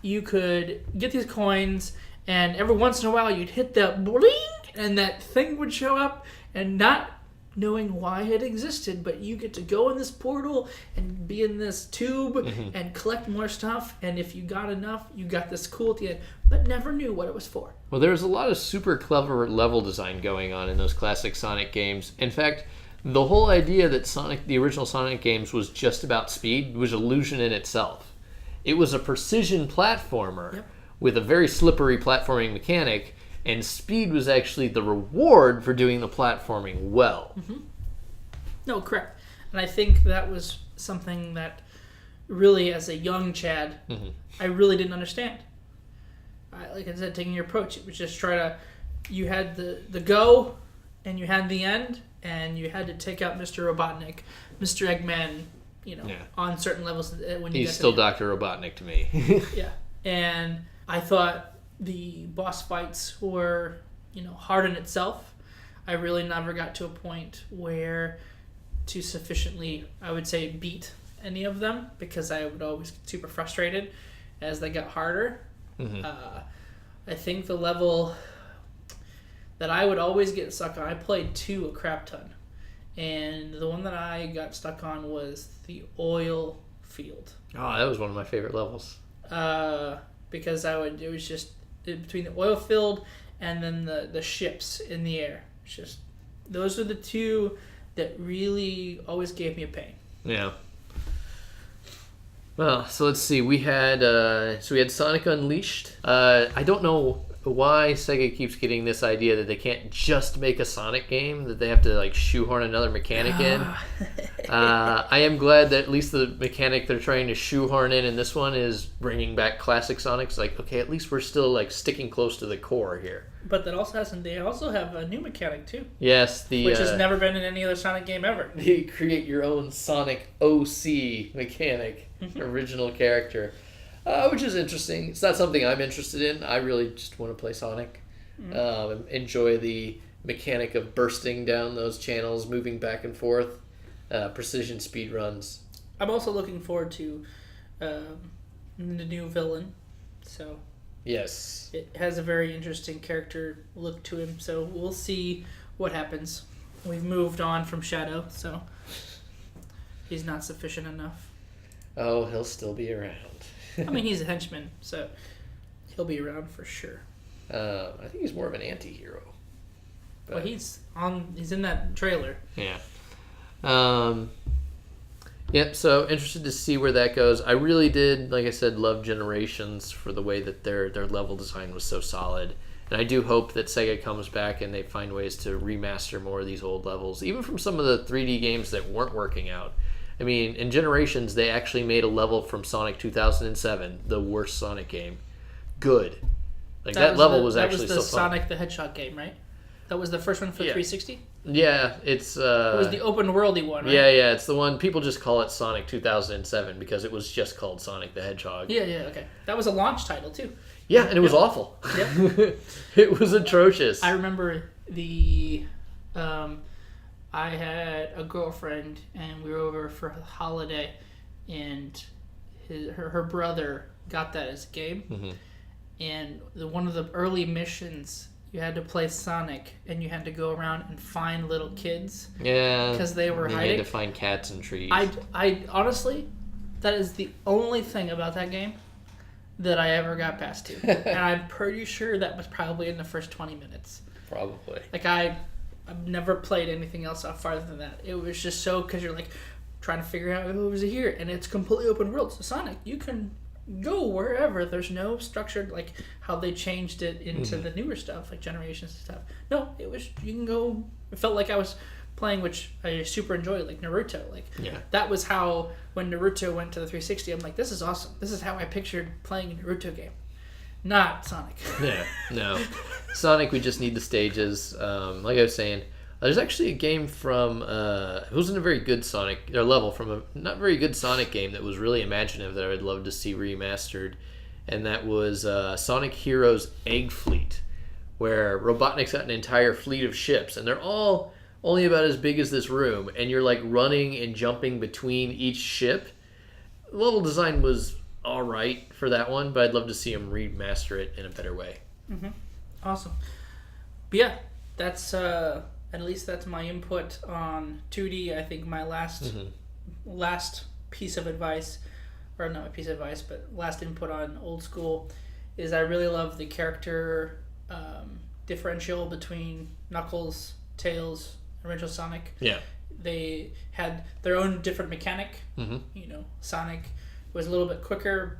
[SPEAKER 2] you could get these coins, and every once in a while you'd hit that bling, and that thing would show up, and not knowing why it existed, but you get to go in this portal and be in this tube and collect more stuff, and if you got enough, you got this cool at the end, but never knew what it was for.
[SPEAKER 1] Well, there was a lot of super clever level design going on in those classic Sonic games. In fact, the whole idea that the original Sonic games was just about speed was illusion in itself. It was a precision platformer with a very slippery platforming mechanic, and speed was actually the reward for doing the platforming well.
[SPEAKER 2] No, correct. And I think that was something that really, as a young Chad, I really didn't understand. Like I said, taking your approach, it was just you had the go, and you had the end, and you had to take out Mr. Robotnik, Mr. Eggman, on certain levels. When
[SPEAKER 1] He's still Dr. Robotnik to me.
[SPEAKER 2] Yeah. And I thought the boss fights were, hard in itself. I really never got to a point where to sufficiently, I would say, beat any of them, because I would always get super frustrated as they got harder. I think the level that I would always get stuck on, I played 2 a crap ton, and the one that I got stuck on was the oil field.
[SPEAKER 1] Oh, that was one of my favorite levels.
[SPEAKER 2] Because it was just between the oil field and then the ships in the air. It's just, those are the 2 that really always gave me a pain.
[SPEAKER 1] Yeah. Well, so let's see. We had Sonic Unleashed. I don't know why Sega keeps getting this idea that they can't just make a Sonic game, that they have to like shoehorn another mechanic in. I am glad that at least the mechanic they're trying to shoehorn in this one is bringing back classic Sonics. Like, okay, at least we're still like sticking close to the core here.
[SPEAKER 2] But that also they also have a new mechanic too.
[SPEAKER 1] Yes,
[SPEAKER 2] which has never been in any other Sonic game ever.
[SPEAKER 1] You create your own Sonic OC mechanic, original character. Which is interesting. It's not something I'm interested in. I really just want to play Sonic. Enjoy the mechanic of bursting down those channels, moving back and forth, precision speed runs.
[SPEAKER 2] I'm also looking forward to the new villain. So
[SPEAKER 1] yes,
[SPEAKER 2] it has a very interesting character look to him. So we'll see what happens. We've moved on from Shadow, so he's not sufficient enough.
[SPEAKER 1] Oh, he'll still be around.
[SPEAKER 2] I mean, he's a henchman, so he'll be around for sure.
[SPEAKER 1] I think he's more of an anti-hero.
[SPEAKER 2] But... Well, he's in that trailer.
[SPEAKER 1] Yeah. Yep, so interested to see where that goes. I really did, like I said, love Generations for the way that their level design was so solid. And I do hope that Sega comes back and they find ways to remaster more of these old levels, even from some of the 3D games that weren't working out. I mean, in Generations, they actually made a level from Sonic 2007, the worst Sonic game, good. Like that level was actually so fun.
[SPEAKER 2] That was the Sonic the Hedgehog game, right? That was the first one for 360?
[SPEAKER 1] Yeah, it's... it
[SPEAKER 2] was the open worldy one, right?
[SPEAKER 1] Yeah, it's the one, people just call it Sonic 2007 because it was just called Sonic the Hedgehog.
[SPEAKER 2] Yeah, okay. That was a launch title, too.
[SPEAKER 1] Yeah, and it was awful.
[SPEAKER 2] Yep.
[SPEAKER 1] It was atrocious.
[SPEAKER 2] I remember I had a girlfriend, and we were over for a holiday, and her brother got that as a game. And one of the early missions, you had to play Sonic, and you had to go around and find little kids. Yeah, because they were hiding.
[SPEAKER 1] You had to find cats and trees.
[SPEAKER 2] I honestly, that is the only thing about that game that I ever got past to, and I'm pretty sure that was probably in the first 20 minutes.
[SPEAKER 1] Probably.
[SPEAKER 2] Like I've never played anything else out farther than that. It was just so, because you're like trying to figure out who was here, and it's completely open world. So Sonic, you can go wherever. There's no structured, like how they changed it into the newer stuff, like Generations and stuff. No, it was, you can go. It felt like I was playing, which I super enjoyed, like Naruto. Like that was how, when Naruto went to the 360, I'm like, this is awesome. This is how I pictured playing a Naruto game. Not Sonic.
[SPEAKER 1] Yeah, no. Sonic, we just need the stages. Like I was saying, there's actually a game from, it wasn't a very good Sonic, or level from a not very good Sonic game that was really imaginative that I would love to see remastered. And that was Sonic Heroes Egg Fleet, where Robotnik's got an entire fleet of ships, and they're all only about as big as this room, and you're like running and jumping between each ship. The level design was all right for that one, but I'd love to see them remaster it in a better way.
[SPEAKER 2] Awesome. But yeah, that's at least that's my input on 2D. I think my last piece of advice, or not a piece of advice, but last input on old school, is I really love the character differential between Knuckles, Tails, original Sonic.
[SPEAKER 1] Yeah.
[SPEAKER 2] They had their own different mechanic. You know, Sonic was a little bit quicker.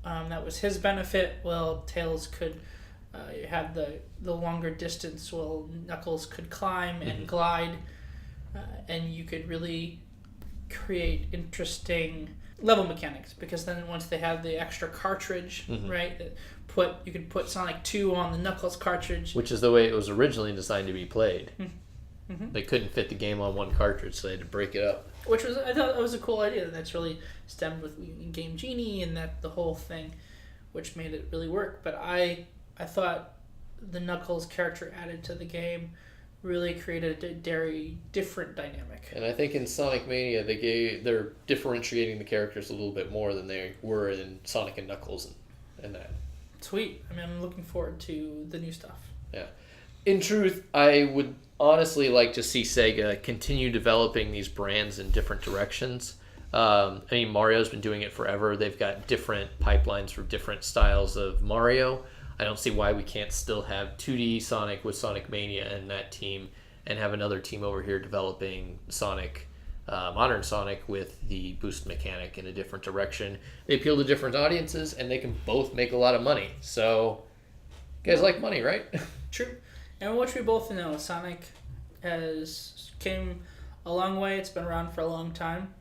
[SPEAKER 2] That was his benefit. Well, Tails could have the longer distance, while Knuckles could climb and glide. And you could really create interesting level mechanics, because then once they had the extra cartridge, right, you could put Sonic 2 on the Knuckles cartridge.
[SPEAKER 1] Which is the way it was originally designed to be played. They couldn't fit the game on one cartridge, so they had to break it up.
[SPEAKER 2] Which was, I thought that was a cool idea. That's really stemmed with Game Genie and that the whole thing, which made it really work. But I thought the Knuckles character added to the game really created a very different dynamic.
[SPEAKER 1] And I think in Sonic Mania they're differentiating the characters a little bit more than they were in Sonic and Knuckles and that.
[SPEAKER 2] Sweet. I mean, I'm looking forward to the new stuff.
[SPEAKER 1] Yeah. In truth, I would honestly like to see Sega continue developing these brands in different directions. I mean, Mario's been doing it forever. They've got different pipelines for different styles of Mario. I don't see why we can't still have 2D Sonic with Sonic Mania and that team, and have another team over here developing Sonic modern Sonic with the boost mechanic in a different direction. They appeal to different audiences, and they can both make a lot of money. So, you guys like money, right?
[SPEAKER 2] True. And which we both know, Sonic has came a long way. It's been around for a long time.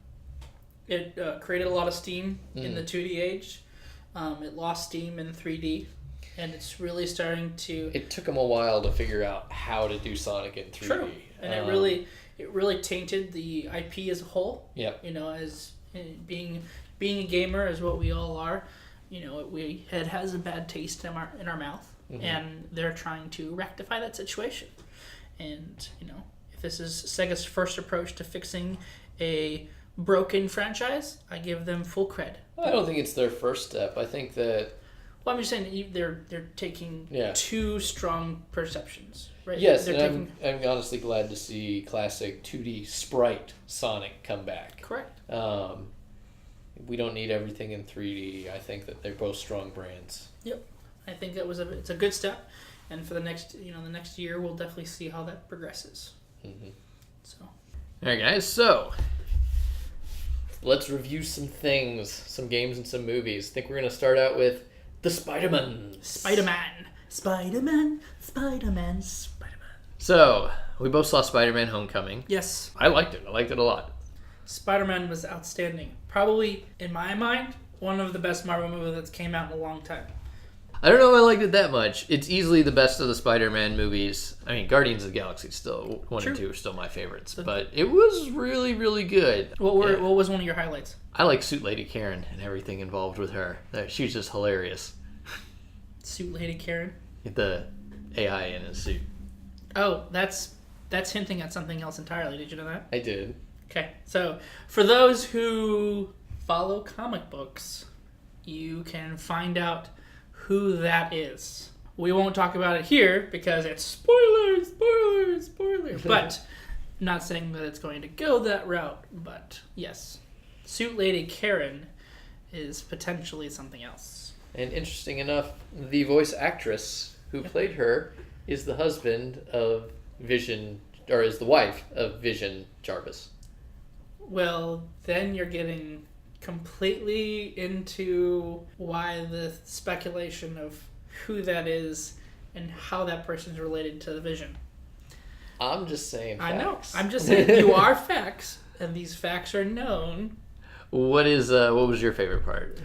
[SPEAKER 2] It created a lot of steam in the 2D age. It lost steam in 3D. And it's really starting to...
[SPEAKER 1] It took them a while to figure out how to do Sonic in 3D.
[SPEAKER 2] True. And it really tainted the IP as a whole.
[SPEAKER 1] Yep.
[SPEAKER 2] You know, as being a gamer, as what we all are, you know, it has a bad taste in our mouth. And they're trying to rectify that situation. And, you know, if this is Sega's first approach to fixing a broken franchise, I give them full cred.
[SPEAKER 1] I don't think it's their first step. I think that...
[SPEAKER 2] Well, I'm just saying they're taking two strong perceptions, right?
[SPEAKER 1] Yes, and I'm honestly glad to see classic 2D sprite Sonic come back.
[SPEAKER 2] Correct.
[SPEAKER 1] We don't need everything in 3D. I think that they're both strong brands.
[SPEAKER 2] Yep, I think it's a good step, and for the next year we'll definitely see how that progresses. So,
[SPEAKER 1] all right, guys. So let's review some things, some games, and some movies. I think we're gonna start out with the Spider-Man. So, we both saw Spider-Man Homecoming.
[SPEAKER 2] Yes.
[SPEAKER 1] I liked it. I liked it a lot.
[SPEAKER 2] Spider-Man was outstanding. Probably, in my mind, one of the best Marvel movies that's came out in a long time.
[SPEAKER 1] I don't know if I liked it that much. It's easily the best of the Spider-Man movies. I mean, Guardians of the Galaxy still, 1 and 2 are still my favorites. But it was really, really good.
[SPEAKER 2] What was one of your highlights?
[SPEAKER 1] I like Suit Lady Karen and everything involved with her. She's just hilarious.
[SPEAKER 2] Suit Lady Karen?
[SPEAKER 1] The AI in his suit.
[SPEAKER 2] Oh, that's hinting at something else entirely. Did you know that?
[SPEAKER 1] I did.
[SPEAKER 2] Okay, so for those who follow comic books, you can find out who that is. We won't talk about it here because it's spoilers. But not saying that it's going to go that route, but yes. Suit Lady Karen is potentially something else.
[SPEAKER 1] And interesting enough, the voice actress who played her is the husband of Vision, or is the wife of Vision Jarvis.
[SPEAKER 2] Well, then you're getting completely into why the speculation of who that is and how that person's related to the Vision.
[SPEAKER 1] I'm just saying facts.
[SPEAKER 2] I know. I'm just saying you are facts, and these facts are known.
[SPEAKER 1] What was your favorite part?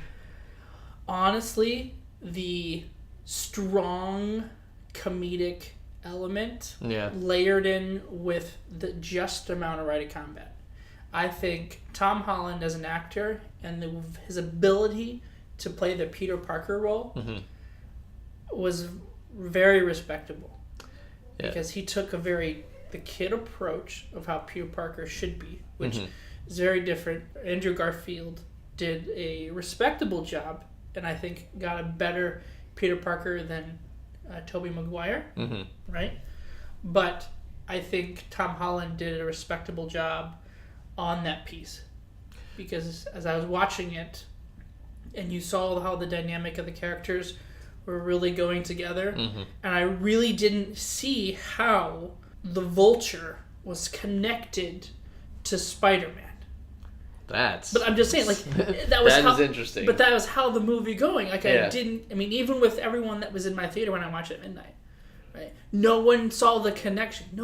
[SPEAKER 2] Honestly, the strong comedic element layered in with the just amount of writing combat. I think Tom Holland as an actor and his ability to play the Peter Parker role was very respectable. Yeah. Because he took the kid approach of how Peter Parker should be, which is very different. Andrew Garfield did a respectable job, and I think got a better Peter Parker than Tobey Maguire, right? But I think Tom Holland did a respectable job on that piece, because as I was watching it and you saw how the dynamic of the characters were really going together, and I really didn't see how the Vulture was connected to Spider-Man. But I'm just saying, like, that was
[SPEAKER 1] interesting.
[SPEAKER 2] But that was how the movie going. Like, I mean, even with everyone that was in my theater when I watched it at midnight, right? No one saw the connection. And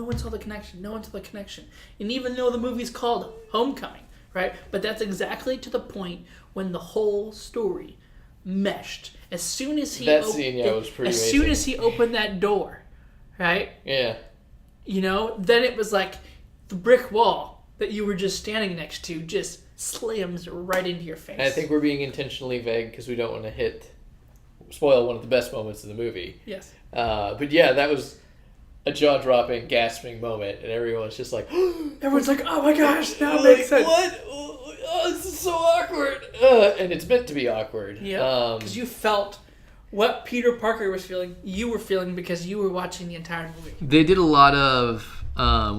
[SPEAKER 2] even though the movie's called Homecoming, right? But that's exactly to the point when the whole story meshed. As soon as he
[SPEAKER 1] was pretty amazing.
[SPEAKER 2] Soon as he opened that door, right?
[SPEAKER 1] Yeah.
[SPEAKER 2] You know, then it was like the brick wall that you were just standing next to just slams right into your face.
[SPEAKER 1] And I think we're being intentionally vague because we don't want to spoil one of the best moments of the movie.
[SPEAKER 2] Yes.
[SPEAKER 1] But yeah, that was a jaw-dropping, gasping moment, and everyone's just like...
[SPEAKER 2] Everyone's like, oh my gosh, now it makes sense.
[SPEAKER 1] What? Oh, this is so awkward. And it's meant to be awkward.
[SPEAKER 2] Yeah, because you felt what Peter Parker was feeling, you were feeling because you were watching the entire movie.
[SPEAKER 1] They did a lot of,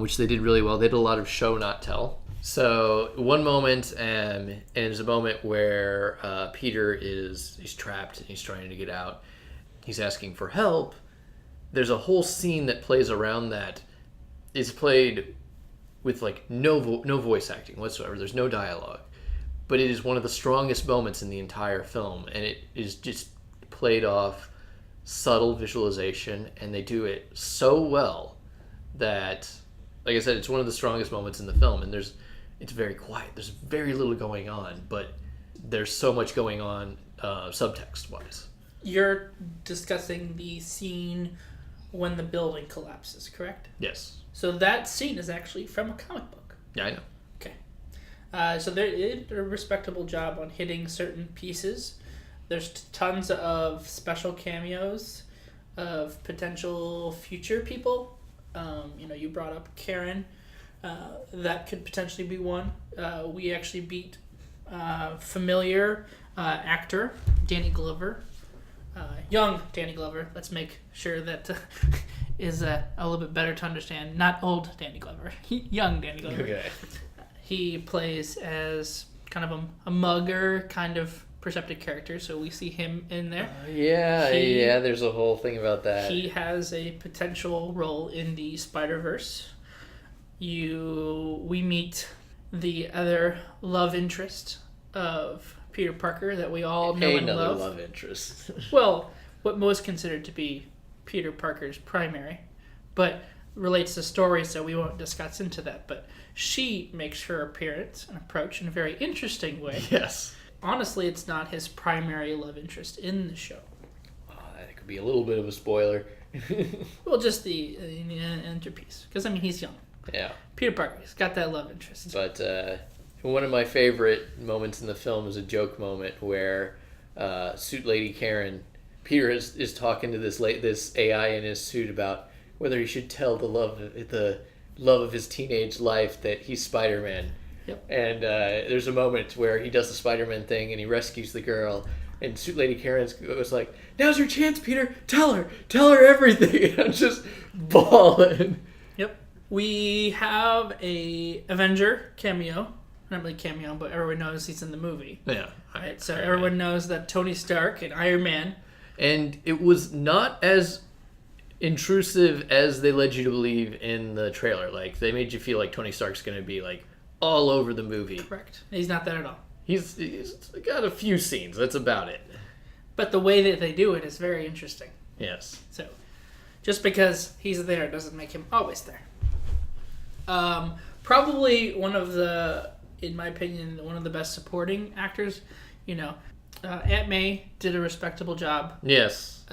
[SPEAKER 1] which they did really well, they did a lot of show, not tell. So one moment, and it's a moment where Peter he's trapped and he's trying to get out. He's asking for help. There's a whole scene that plays around that. It's played with like no voice acting whatsoever. There's no dialogue, but it is one of the strongest moments in the entire film, and it is just played off subtle visualization, and they do it so well that, like I said, it's one of the strongest moments in the film. And it's very quiet. There's very little going on, but there's so much going on subtext wise.
[SPEAKER 2] You're discussing the scene when the building collapses, correct?
[SPEAKER 1] Yes.
[SPEAKER 2] So that scene is actually from a comic book.
[SPEAKER 1] Yeah, I know.
[SPEAKER 2] Okay. So they did a respectable job on hitting certain pieces. There's tons of special cameos of potential future people. You brought up Karen. That could potentially be one. We actually beat familiar actor Danny Glover. Young Danny Glover. Let's make sure that is a little bit better to understand. Not old Danny Glover. Young Danny Glover.
[SPEAKER 1] Okay.
[SPEAKER 2] He plays as kind of a mugger, kind of perceptive character, so we see him in there.
[SPEAKER 1] Yeah, there's a whole thing about that.
[SPEAKER 2] He has a potential role in the Spider-Verse. We meet the other love interest of Peter Parker that we all know and
[SPEAKER 1] Another
[SPEAKER 2] love.
[SPEAKER 1] love interest.
[SPEAKER 2] Well, what most considered to be Peter Parker's primary, but relates to story, so we won't discuss into that. But she makes her appearance and approach in a very interesting way.
[SPEAKER 1] Yes.
[SPEAKER 2] Honestly, it's not his primary love interest in the show.
[SPEAKER 1] That could be a little bit of a spoiler.
[SPEAKER 2] Well, just the interpiece, because he's young.
[SPEAKER 1] Yeah.
[SPEAKER 2] Peter Parker, he's got that love interest.
[SPEAKER 1] But one of my favorite moments in the film is a joke moment where Suit Lady Karen, Peter is talking to this AI in his suit about whether he should tell the love of his teenage life that he's Spider-Man.
[SPEAKER 2] Yep.
[SPEAKER 1] And there's a moment where he does the Spider-Man thing and he rescues the girl, and Suit Lady Karen was like, "Now's your chance, Peter. Tell her everything." And I'm just bawling.
[SPEAKER 2] Yep. We have a Avenger Cameo. Not really cameo, but everyone knows he's in the movie.
[SPEAKER 1] Yeah.
[SPEAKER 2] Right. So everyone knows that Tony Stark and Iron Man.
[SPEAKER 1] And it was not as intrusive as they led you to believe in the trailer. Like, they made you feel like Tony Stark's going to be like all over the movie.
[SPEAKER 2] Correct. He's not that at all.
[SPEAKER 1] He's got a few scenes. That's about it.
[SPEAKER 2] But the way that they do it is very interesting.
[SPEAKER 1] Yes.
[SPEAKER 2] So, just because he's there doesn't make him always there. Probably one of the, in my opinion, one of the best supporting actors. Aunt May did a respectable job.
[SPEAKER 1] Yes.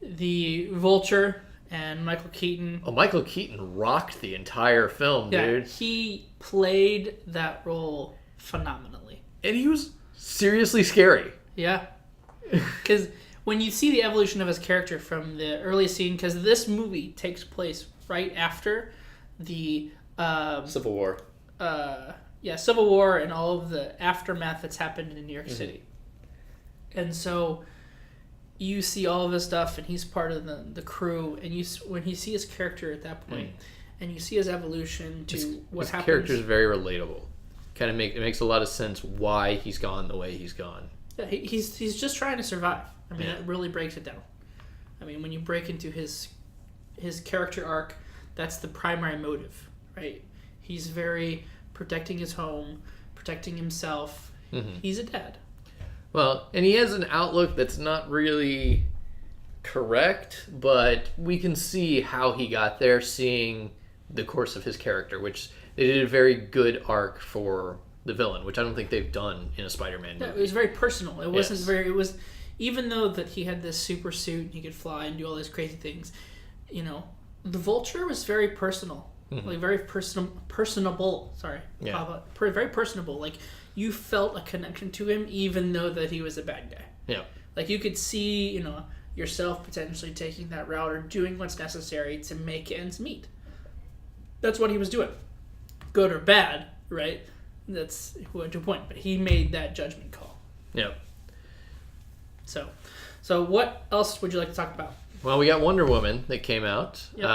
[SPEAKER 2] The Vulture and Michael Keaton.
[SPEAKER 1] Oh, Michael Keaton rocked the entire film, dude.
[SPEAKER 2] He played that role phenomenally.
[SPEAKER 1] And he was seriously scary.
[SPEAKER 2] Yeah. Because when you see the evolution of his character from the early scene, because this movie takes place right after the
[SPEAKER 1] Civil War.
[SPEAKER 2] Civil War and all of the aftermath that's happened in New York City. And so you see all of this stuff, and he's part of the crew, and when you see his character at that point, and you see his evolution to what happens. His
[SPEAKER 1] character is very relatable. It makes a lot of sense why he's gone the way he's gone.
[SPEAKER 2] Yeah, he's just trying to survive. It really breaks it down. When you break into his character arc, that's the primary motive, right? He's very protecting his home, protecting himself. Mm-hmm. He's a dad.
[SPEAKER 1] Well, and he has an outlook that's not really correct, but we can see how he got there, seeing the course of his character, which they did a very good arc for the villain, which I don't think they've done in a Spider-Man movie.
[SPEAKER 2] Yeah, it was very personal. It wasn't very... It was... Even though that he had this super suit and he could fly and do all these crazy things, the Vulture was very personal. Mm-hmm. Like, very personable. Sorry.
[SPEAKER 1] Yeah.
[SPEAKER 2] Very personable. Like, you felt a connection to him even though that he was a bad guy.
[SPEAKER 1] Yeah.
[SPEAKER 2] Like, you could see, yourself potentially taking that route or doing what's necessary to make ends meet. That's what he was doing. Good or bad, right? That's to a point. But he made that judgment call.
[SPEAKER 1] Yeah.
[SPEAKER 2] So what else would you like to talk about?
[SPEAKER 1] Well, we got Wonder Woman that came out.
[SPEAKER 2] Yep.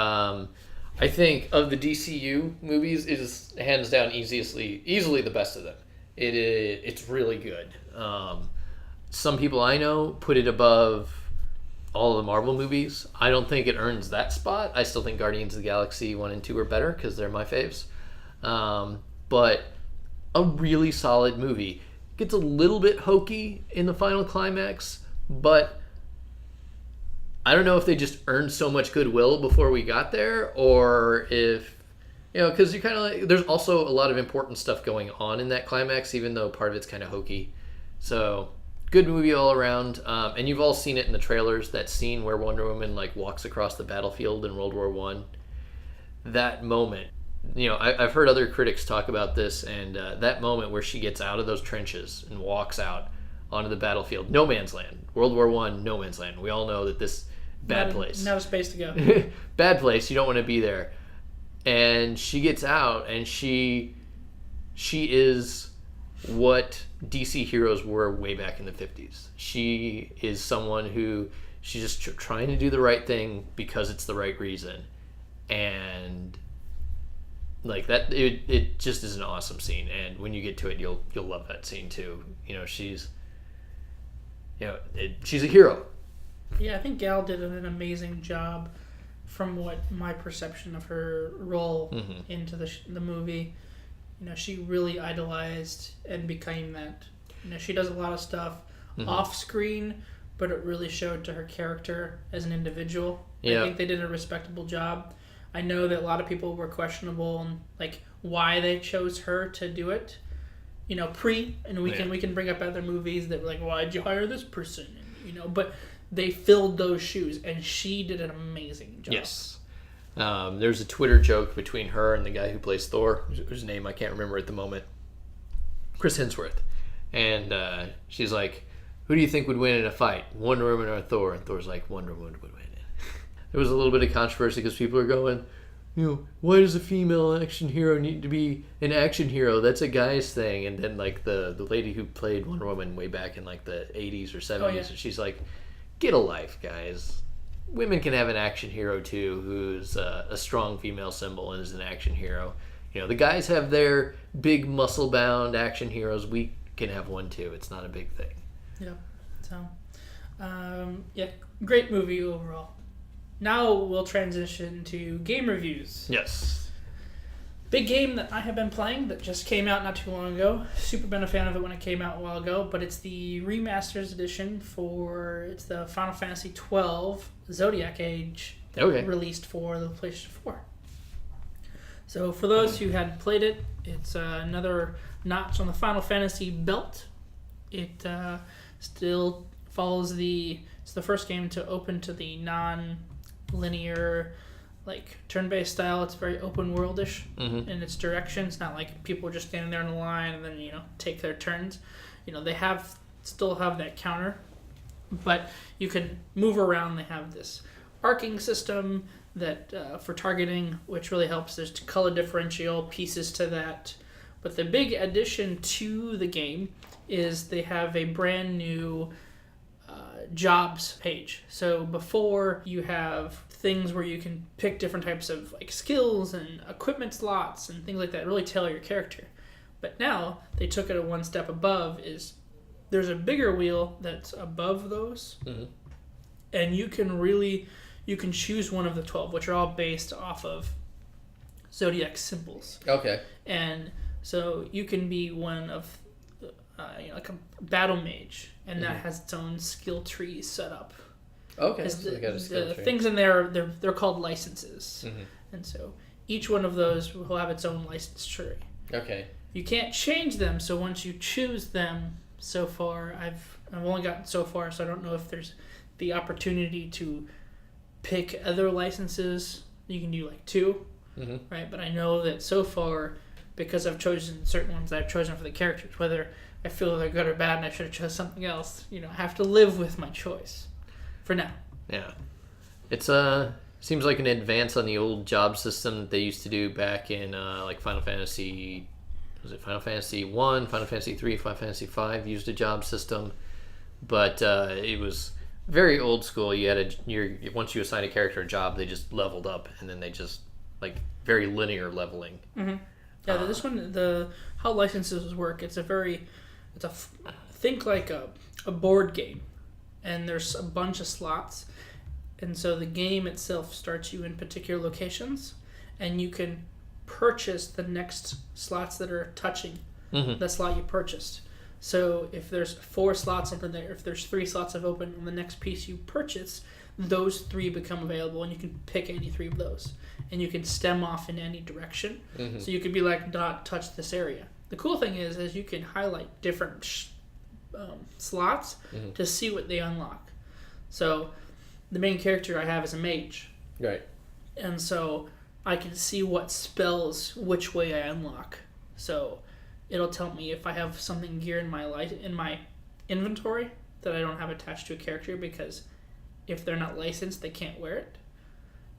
[SPEAKER 1] I think of the DCU movies, it is hands down easily the best of them. It's really good. Some people I know put it above all of the Marvel movies. I don't think it earns that spot. I still think Guardians of the Galaxy 1 and 2 are better because they're my faves. But a really solid movie. Gets a little bit hokey in the final climax, but I don't know if they just earned so much goodwill before we got there, or if, because you kind of like, there's also a lot of important stuff going on in that climax, even though part of it's kind of hokey. So good movie all around. And you've all seen it in the trailers, that scene where Wonder Woman like walks across the battlefield in World War One. That moment, I've heard other critics talk about this, and that moment where she gets out of those trenches and walks out onto the battlefield, no man's land, World War One, no man's land. We all know that this bad place,
[SPEAKER 2] not a space to go.
[SPEAKER 1] Bad place. You don't want to be there. And she gets out, and she is what DC heroes were way back in the 50s. She is someone who she's just trying to do the right thing because it's the right reason, and like that, it just is an awesome scene. And when you get to it, you'll love that scene too. She's she's a hero.
[SPEAKER 2] Yeah, I think Gal did an amazing job from what my perception of her role into the movie. She really idolized and became that. She does a lot of stuff off screen, but it really showed to her character as an individual. Yeah. I think they did a respectable job. I know that a lot of people were questionable on like why they chose her to do it. And we can bring up other movies that were like, why'd you hire this person? But they filled those shoes, and she did an amazing job.
[SPEAKER 1] Yes. There's a Twitter joke between her and the guy who plays Thor, whose name I can't remember at the moment, Chris Hemsworth. And she's like, who do you think would win in a fight, Wonder Woman or Thor? And Thor's like, Wonder Woman would win. There was a little bit of controversy because people are going, why does a female action hero need to be an action hero? That's a guy's thing. And then like the lady who played Wonder Woman way back in like the 80s or 70s, she's like, get a life, guys. Women can have an action hero too, who's a strong female symbol and is an action hero. The guys have their big muscle-bound action heroes. We can have one too. It's not a big thing.
[SPEAKER 2] Yeah. So, great movie overall. Now we'll transition to game reviews.
[SPEAKER 1] Yes.
[SPEAKER 2] Big game that I have been playing that just came out not too long ago. Super been a fan of it when it came out a while ago, but it's the Remasters edition it's the Final Fantasy XII Zodiac Age that released for the PlayStation 4. So for those who hadn't played it, it's another notch on the Final Fantasy belt. It still follows it's the first game to open to the non-linear like turn-based style. It's very open world-ish in its direction. It's not like people are just standing there in a line and then take their turns. They still have that counter, but you can move around. They have this arcing system that for targeting, which really helps. There's color differential pieces to that, but the big addition to the game is they have a brand new jobs page. So before, you have things where you can pick different types of like skills and equipment slots and things like that, really tailor your character. But now they took it one step above. There's a bigger wheel that's above those, and you can choose one of the 12, which are all based off of zodiac symbols.
[SPEAKER 1] Okay.
[SPEAKER 2] And so you can be one of like a battle mage, and that has its own skill tree set up.
[SPEAKER 1] Okay. So
[SPEAKER 2] the things in there, they're called licenses, and so each one of those will have its own license tree.
[SPEAKER 1] Okay.
[SPEAKER 2] You can't change them, so once you choose them, so far I've only gotten so far, so I don't know if there's the opportunity to pick other licenses. You can do like 2, right? But I know that so far, because I've chosen certain ones that I've chosen for the characters, whether I feel they're good or bad and I should have chosen something else, I have to live with my choice for now.
[SPEAKER 1] Yeah. It's seems like an advance on the old job system that they used to do back in like Final Fantasy. Was it Final Fantasy 1, Final Fantasy 3, Final Fantasy 5 used a job system, but it was very old school. You had once you assign a character a job, they just leveled up, and then they just like very linear leveling.
[SPEAKER 2] Yeah, this one, how licenses work, think like a board game. and there's a bunch of slots. And so the game itself starts you in particular locations, and you can purchase the next slots that are touching the slot you purchased. So if there's 4 slots open there, if there's 3 slots have opened on the next piece you purchase, those 3 become available, and you can pick any 3 of those. And you can stem off in any direction. So you could be like, not touch this area. The cool thing is you can highlight different slots to see what they unlock. So the main character I have is a mage.
[SPEAKER 1] Right.
[SPEAKER 2] And so I can see what spells which way I unlock. So it'll tell me if I have something gear in my inventory that I don't have attached to a character, because if they're not licensed, they can't wear it.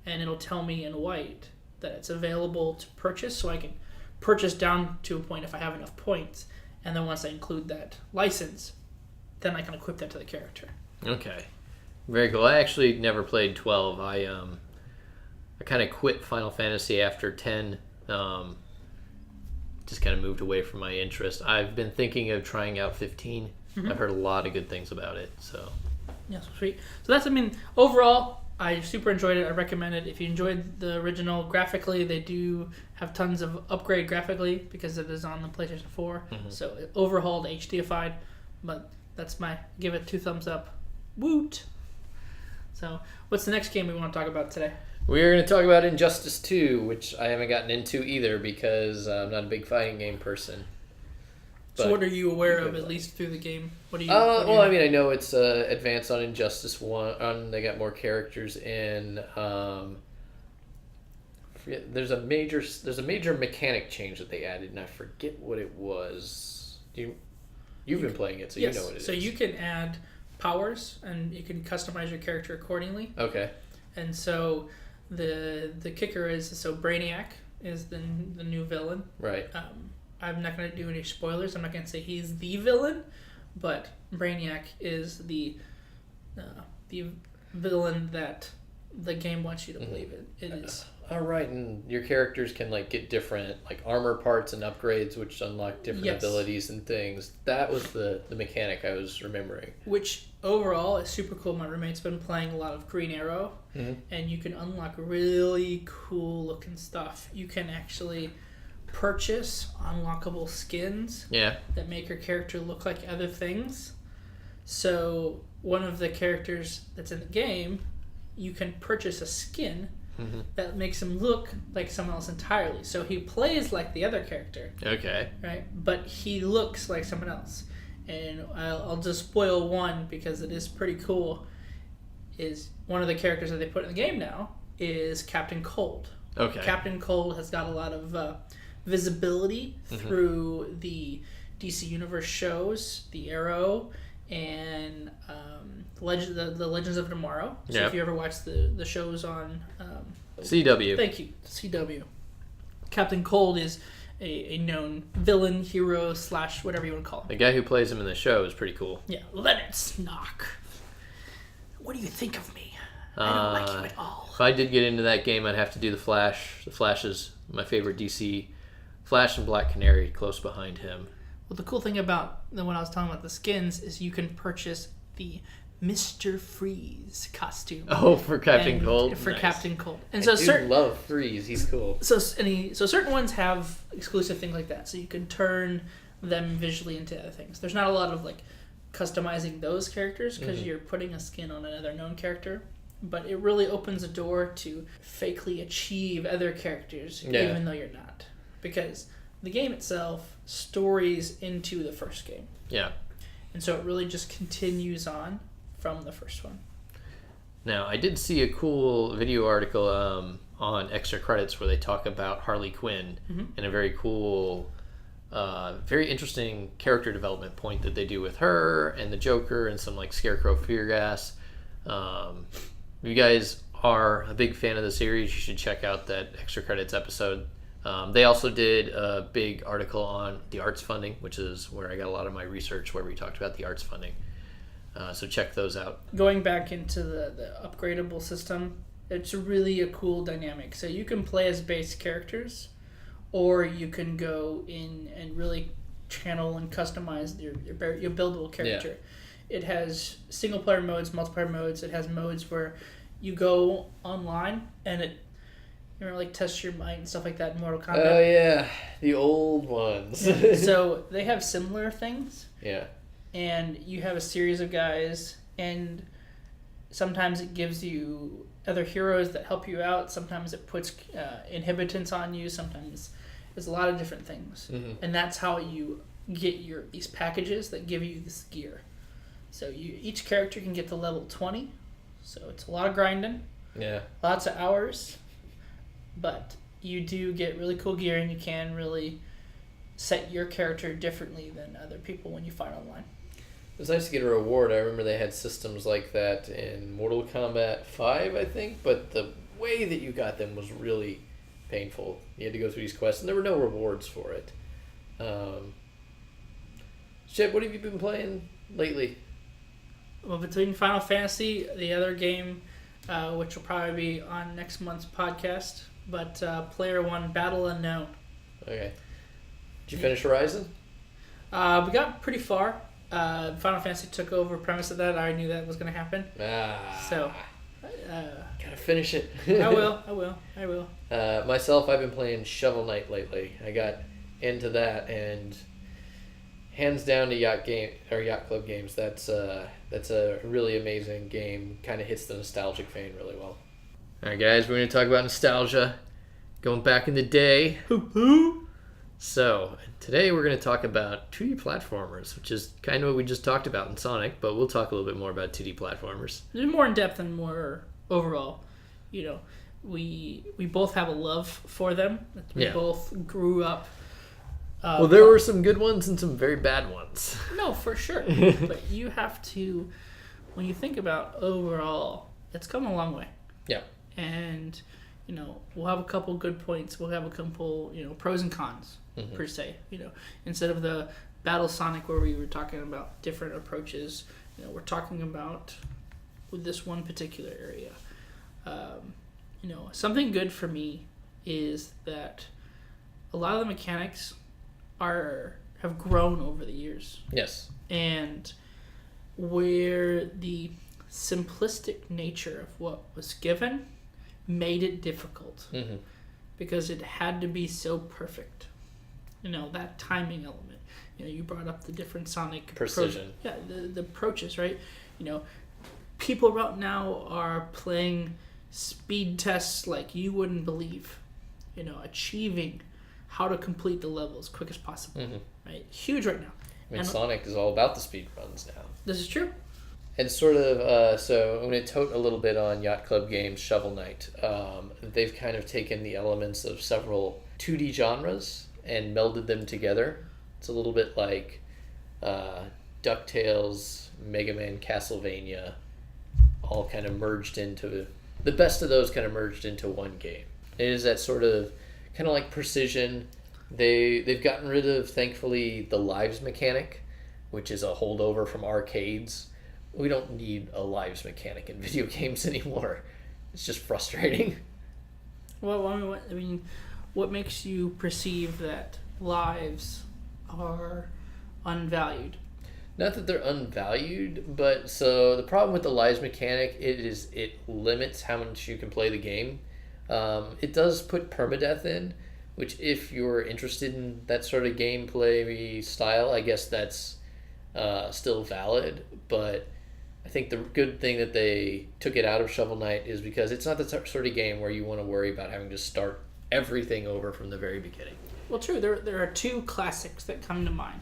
[SPEAKER 2] And it'll tell me in white that it's available to purchase, so I can purchase down to a point if I have enough points. And then once I include that license, then I can equip that to the character.
[SPEAKER 1] Okay. Very cool. I actually never played 12. I kind of quit Final Fantasy after 10. Just kind of moved away from my interest. I've been thinking of trying out 15. I've heard a lot of good things about it. So
[SPEAKER 2] yeah, sweet. So that's, overall, I super enjoyed it. I recommend it. If you enjoyed the original graphically, they do have tons of upgrade graphically because it is on the PlayStation 4. So it overhauled, HDified, but that's give it 2 thumbs up. Woot! So what's the next game we want to talk about today?
[SPEAKER 1] We're going to talk about Injustice 2, which I haven't gotten into either because I'm not a big fighting game person.
[SPEAKER 2] So what are you aware of, at least through the game? What do you?
[SPEAKER 1] I know it's advanced on Injustice 1. They got more characters in. There's a major mechanic change that they added, and I forget what it was. You've been playing it, so you know what it is.
[SPEAKER 2] So you can add powers, and you can customize your character accordingly.
[SPEAKER 1] Okay.
[SPEAKER 2] And so the kicker is, Brainiac is the new villain.
[SPEAKER 1] Right.
[SPEAKER 2] I'm not going to do any spoilers. I'm not going to say he's the villain, but Brainiac is the villain that the game wants you to believe it is.
[SPEAKER 1] All right, and your characters can get different armor parts and upgrades, which unlock different abilities and things. That was the mechanic I was remembering.
[SPEAKER 2] Which overall is super cool. My roommate's been playing a lot of Green Arrow, and you can unlock really cool looking stuff. You can actually purchase unlockable skins that make your character look like other things. So one of the characters that's in the game, you can purchase a skin that makes him look like someone else entirely. So he plays like the other character.
[SPEAKER 1] Okay.
[SPEAKER 2] Right? But he looks like someone else. And I'll just spoil one because it is pretty cool. Is one of the characters that they put in the game now is Captain Cold.
[SPEAKER 1] Okay.
[SPEAKER 2] Captain Cold has got a lot of visibility through the DC Universe shows, the Arrow, and the Legends of Tomorrow. So if you ever watch the shows on
[SPEAKER 1] CW.
[SPEAKER 2] Thank you, CW. Captain Cold is a known villain, hero / whatever you want to call him.
[SPEAKER 1] The guy who plays him in the show is pretty cool.
[SPEAKER 2] Yeah, Leonard Snock. What do you think of me? I don't like you at all.
[SPEAKER 1] If I did get into that game, I'd have to do the Flash. The Flash is my favorite DC. Flash and Black Canary close behind him.
[SPEAKER 2] Well, the cool thing about when I was talking about the skins is you can purchase the Mr. Freeze costume.
[SPEAKER 1] Oh, for Captain Cold?
[SPEAKER 2] For
[SPEAKER 1] Nice.
[SPEAKER 2] Captain Cold. And
[SPEAKER 1] I love Freeze. He's cool.
[SPEAKER 2] So certain ones have exclusive things like that. So you can turn them visually into other things. There's not a lot of customizing those characters because you're putting a skin on another known character. But it really opens a door to fakely achieve other characters even though you're not. Because the game itself stories into the first game. Yeah. And so it really just continues on from the first one.
[SPEAKER 1] Now, I did see a cool video article on Extra Credits where they talk about Harley Quinn and a very cool, very interesting character development point that they do with her and the Joker and some Scarecrow Fear Gas. If you guys are a big fan of the series, you should check out that Extra Credits episode. They also did a big article on the arts funding, which is where I got a lot of my research, where we talked about the arts funding. So check those out.
[SPEAKER 2] Going back into the upgradable system, it's really a cool dynamic. So you can play as base characters, or you can go in and really channel and customize your buildable character. It has single player modes, multiplayer modes. It has modes where you go online and it, you know, like test your might and stuff like that in Mortal Kombat.
[SPEAKER 1] Oh yeah, the old ones.
[SPEAKER 2] Yeah. So they have similar things.
[SPEAKER 1] Yeah.
[SPEAKER 2] And you have a series of guys, and sometimes it gives you other heroes that help you out. Sometimes it puts inhibitants on you. Sometimes it's a lot of different things.
[SPEAKER 1] Mm-hmm.
[SPEAKER 2] And that's how you get these packages that give you this gear. So each character can get to level 20. So it's a lot of grinding.
[SPEAKER 1] Yeah.
[SPEAKER 2] Lots of hours. But you do get really cool gear, and you can really set your character differently than other people when you fight online.
[SPEAKER 1] It was nice to get a reward. I remember they had systems like that in Mortal Kombat 5, I think, but the way that you got them was really painful. You had to go through these quests, and there were no rewards for it. Chip, what have you been playing lately?
[SPEAKER 2] Well, between Final Fantasy, the other game, which will probably be on next month's podcast, but Player 1 Battle Unknown.
[SPEAKER 1] Okay. Did you finish Horizon?
[SPEAKER 2] We got pretty far. Final Fantasy took over premise of that. I knew that was going to happen. So,
[SPEAKER 1] gotta finish it.
[SPEAKER 2] I will.
[SPEAKER 1] Myself, I've been playing Shovel Knight lately. I got into that, and hands down to Yacht Club games. That's a really amazing game. Kind of hits the nostalgic vein really well. All right, guys, we're going to talk about nostalgia, going back in the day. So, today we're going to talk about 2D platformers, which is kind of what we just talked about in Sonic, but we'll talk a little bit more about 2D platformers.
[SPEAKER 2] They're more in depth and more overall. You know, we both have a love for them. We both grew up.
[SPEAKER 1] Well, there were some good ones and some very bad ones.
[SPEAKER 2] No, for sure. But you have to, when you think about overall, it's come a long way.
[SPEAKER 1] Yeah.
[SPEAKER 2] And, you know, we'll have a couple good points. We'll have a couple, you know, pros and cons, per se. You know, instead of the Battle Sonic where we were talking about different approaches, you know, we're talking about with this one particular area. You know, something good for me is that a lot of the mechanics have grown over the years.
[SPEAKER 1] Yes.
[SPEAKER 2] And where the simplistic nature of what was given made it difficult. Because it had to be so perfect. You know, that timing element. You know, you brought up the different Sonic
[SPEAKER 1] precision.
[SPEAKER 2] The approaches, right? You know, people right now are playing speed tests like you wouldn't believe. You know, achieving how to complete the level as quick as possible. Right? Huge right now.
[SPEAKER 1] I mean, Sonic is all about the speed runs now.
[SPEAKER 2] This is true.
[SPEAKER 1] And sort of, so I'm going to tote a little bit on Yacht Club Games' Shovel Knight. They've kind of taken the elements of several 2D genres and melded them together. It's a little bit like DuckTales, Mega Man, Castlevania, all kind of merged into, the best of those kind of merged into one game. It is that sort of, kind of like precision. They've gotten rid of, thankfully, the lives mechanic, which is a holdover from arcades. We don't need a lives mechanic in video games anymore. It's just frustrating.
[SPEAKER 2] Well, I mean, what makes you perceive that lives are unvalued?
[SPEAKER 1] Not that they're unvalued, but so the problem with the lives mechanic it limits how much you can play the game. It does put permadeath in, which if you're interested in that sort of gameplay style, I guess that's still valid, but I think the good thing that they took it out of Shovel Knight is because it's not the sort of game where you want to worry about having to start everything over from the very beginning.
[SPEAKER 2] Well, true. There are two classics that come to mind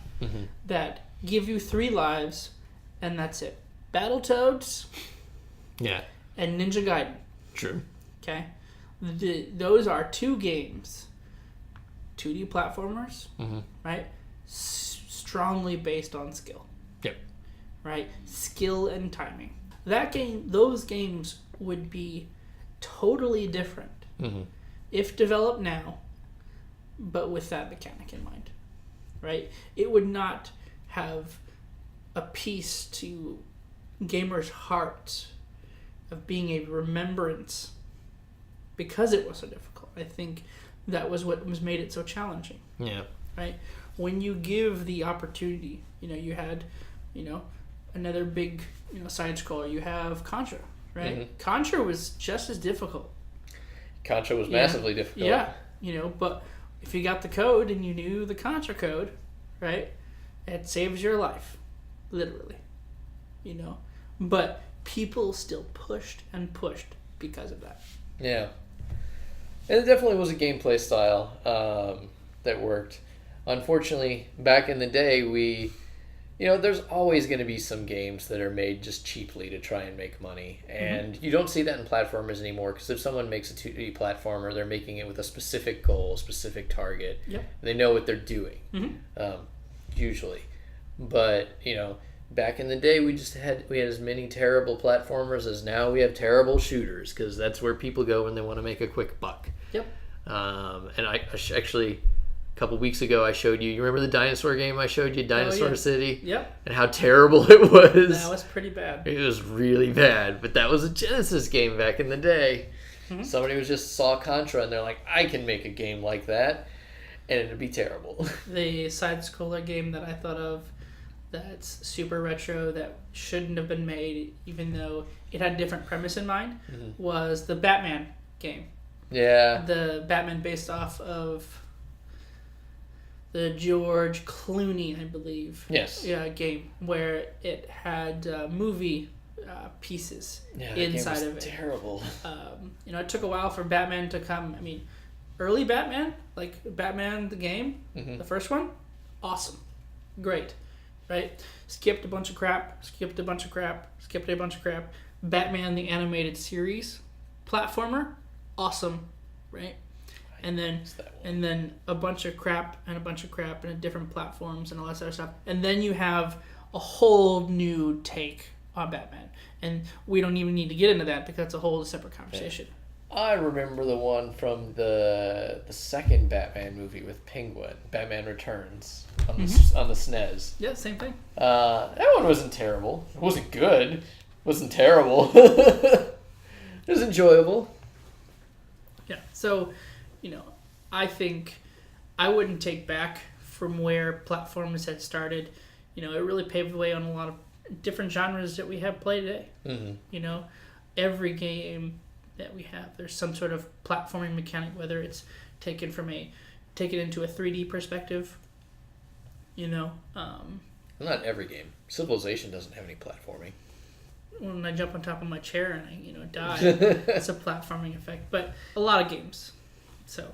[SPEAKER 2] that give you 3 lives, and that's it. Battletoads.
[SPEAKER 1] Yeah.
[SPEAKER 2] And Ninja Gaiden.
[SPEAKER 1] True.
[SPEAKER 2] Okay. Those are 2 games, 2D platformers, right? Strongly based on skill.
[SPEAKER 1] Yep.
[SPEAKER 2] Right? Skill and timing. Those games would be totally different if developed now, but with that mechanic in mind. Right? It would not have a piece to gamers' hearts of being a remembrance because it was so difficult. I think that was what made it so challenging.
[SPEAKER 1] Yeah.
[SPEAKER 2] Right? When you give the opportunity, you had, another big side scroller. You have Contra, right?
[SPEAKER 1] Mm-hmm.
[SPEAKER 2] Contra was just as difficult.
[SPEAKER 1] Contra was massively difficult.
[SPEAKER 2] Yeah, but if you got the code and you knew the Contra code, right, it saves your life, literally. But people still pushed and pushed because of that.
[SPEAKER 1] Yeah. And it definitely was a gameplay style that worked. Unfortunately, back in the day, there's always going to be some games that are made just cheaply to try and make money. And you don't see that in platformers anymore, because if someone makes a 2D platformer, they're making it with a specific goal, a specific target.
[SPEAKER 2] Yep.
[SPEAKER 1] They know what they're doing, usually. But, back in the day, we had as many terrible platformers as now we have terrible shooters, because that's where people go when they want to make a quick buck.
[SPEAKER 2] Yep.
[SPEAKER 1] And I actually, a couple weeks ago, I showed you remember the dinosaur game I showed you, Dinosaur City?
[SPEAKER 2] Yep.
[SPEAKER 1] And how terrible it was.
[SPEAKER 2] That was pretty bad.
[SPEAKER 1] It was really bad, but that was a Genesis game back in the day. Somebody saw Contra and they're like, I can make a game like that, and it'd be terrible.
[SPEAKER 2] The side-scroller game that I thought of that's super retro that shouldn't have been made, even though it had a different premise in mind, was the Batman game.
[SPEAKER 1] Yeah.
[SPEAKER 2] The Batman based off of the George Clooney, I believe.
[SPEAKER 1] Yes.
[SPEAKER 2] Yeah, game where it had movie pieces inside of it.
[SPEAKER 1] Terrible.
[SPEAKER 2] It took a while for Batman to come. I mean, early Batman, like Batman the game, the first one, awesome, great, right? Skipped a bunch of crap. Batman the animated series, platformer, awesome, right? And then a bunch of crap and different platforms and all that sort of stuff. And then you have a whole new take on Batman. And we don't even need to get into that because it's a whole separate conversation.
[SPEAKER 1] I remember the one from the second Batman movie with Penguin, Batman Returns, on the SNES.
[SPEAKER 2] Yeah, same thing.
[SPEAKER 1] That one wasn't terrible. It wasn't good. It wasn't terrible. It was enjoyable.
[SPEAKER 2] Yeah, so, I think I wouldn't take back from where platforms had started. It really paved the way on a lot of different genres that we have played today. Every game that we have, there's some sort of platforming mechanic, whether it's taken into a 3D perspective.
[SPEAKER 1] Not every game. Civilization doesn't have any platforming.
[SPEAKER 2] When I jump on top of my chair and I die, it's a platforming effect. But a lot of games,
[SPEAKER 1] So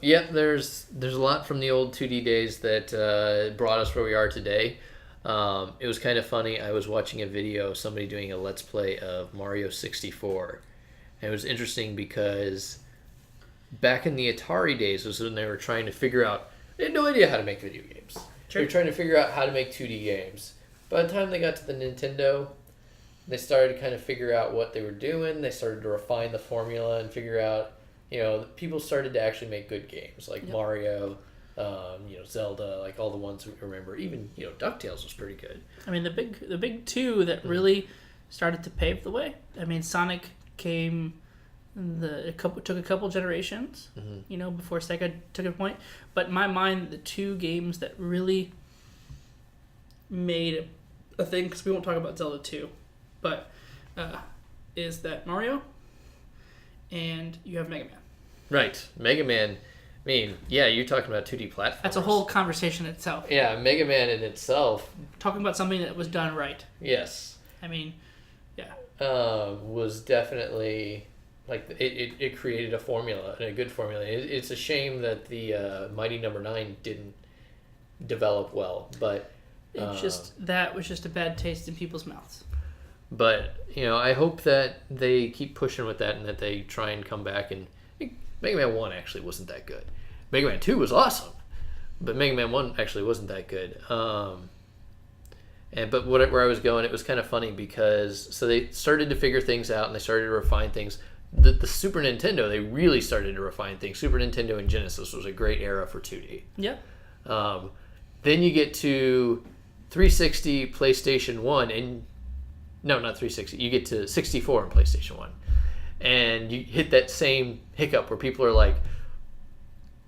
[SPEAKER 1] yeah, there's a lot from the old 2D days that brought us where we are today. It was kind of funny. I was watching a video of somebody doing a Let's Play of Mario 64. And it was interesting because back in the Atari days was when they were trying to figure out... They had no idea how to make video games. Sure. They were trying to figure out how to make 2D games. By the time they got to the Nintendo, they started to kind of figure out what they were doing. They started to refine the formula and figure out... people started to actually make good games like Mario... Zelda, like all the ones we remember. Even, DuckTales was pretty good.
[SPEAKER 2] I mean, the big two that really started to pave the way. I mean, Sonic came took a couple generations, before Sega took a point. But in my mind, the two games that really made a thing, because we won't talk about Zelda 2, but is that Mario and you have Mega Man.
[SPEAKER 1] Right. Mega Man... I mean, yeah, you're talking about 2D platforms.
[SPEAKER 2] That's a whole conversation itself.
[SPEAKER 1] Yeah, Mega Man in itself.
[SPEAKER 2] Talking about something that was done right.
[SPEAKER 1] Yes.
[SPEAKER 2] I mean, yeah.
[SPEAKER 1] Was definitely, like, it created a formula, and a good formula. It's a shame that the Mighty Number 9 didn't develop well, but...
[SPEAKER 2] that was just a bad taste in people's mouths.
[SPEAKER 1] But, I hope that they keep pushing with that and that they try and come back and... Mega Man 1 actually wasn't that good. Mega Man 2 was awesome, but Mega Man 1 actually wasn't that good. But where I was going, it was kind of funny because so they started to figure things out and they started to refine things. The Super Nintendo, they really started to refine things. Super Nintendo and Genesis was a great era for 2D.
[SPEAKER 2] Yeah.
[SPEAKER 1] Then you get to 360, PlayStation 1, and no, not 360. You get to 64 and PlayStation 1. And you hit that same hiccup where people are like,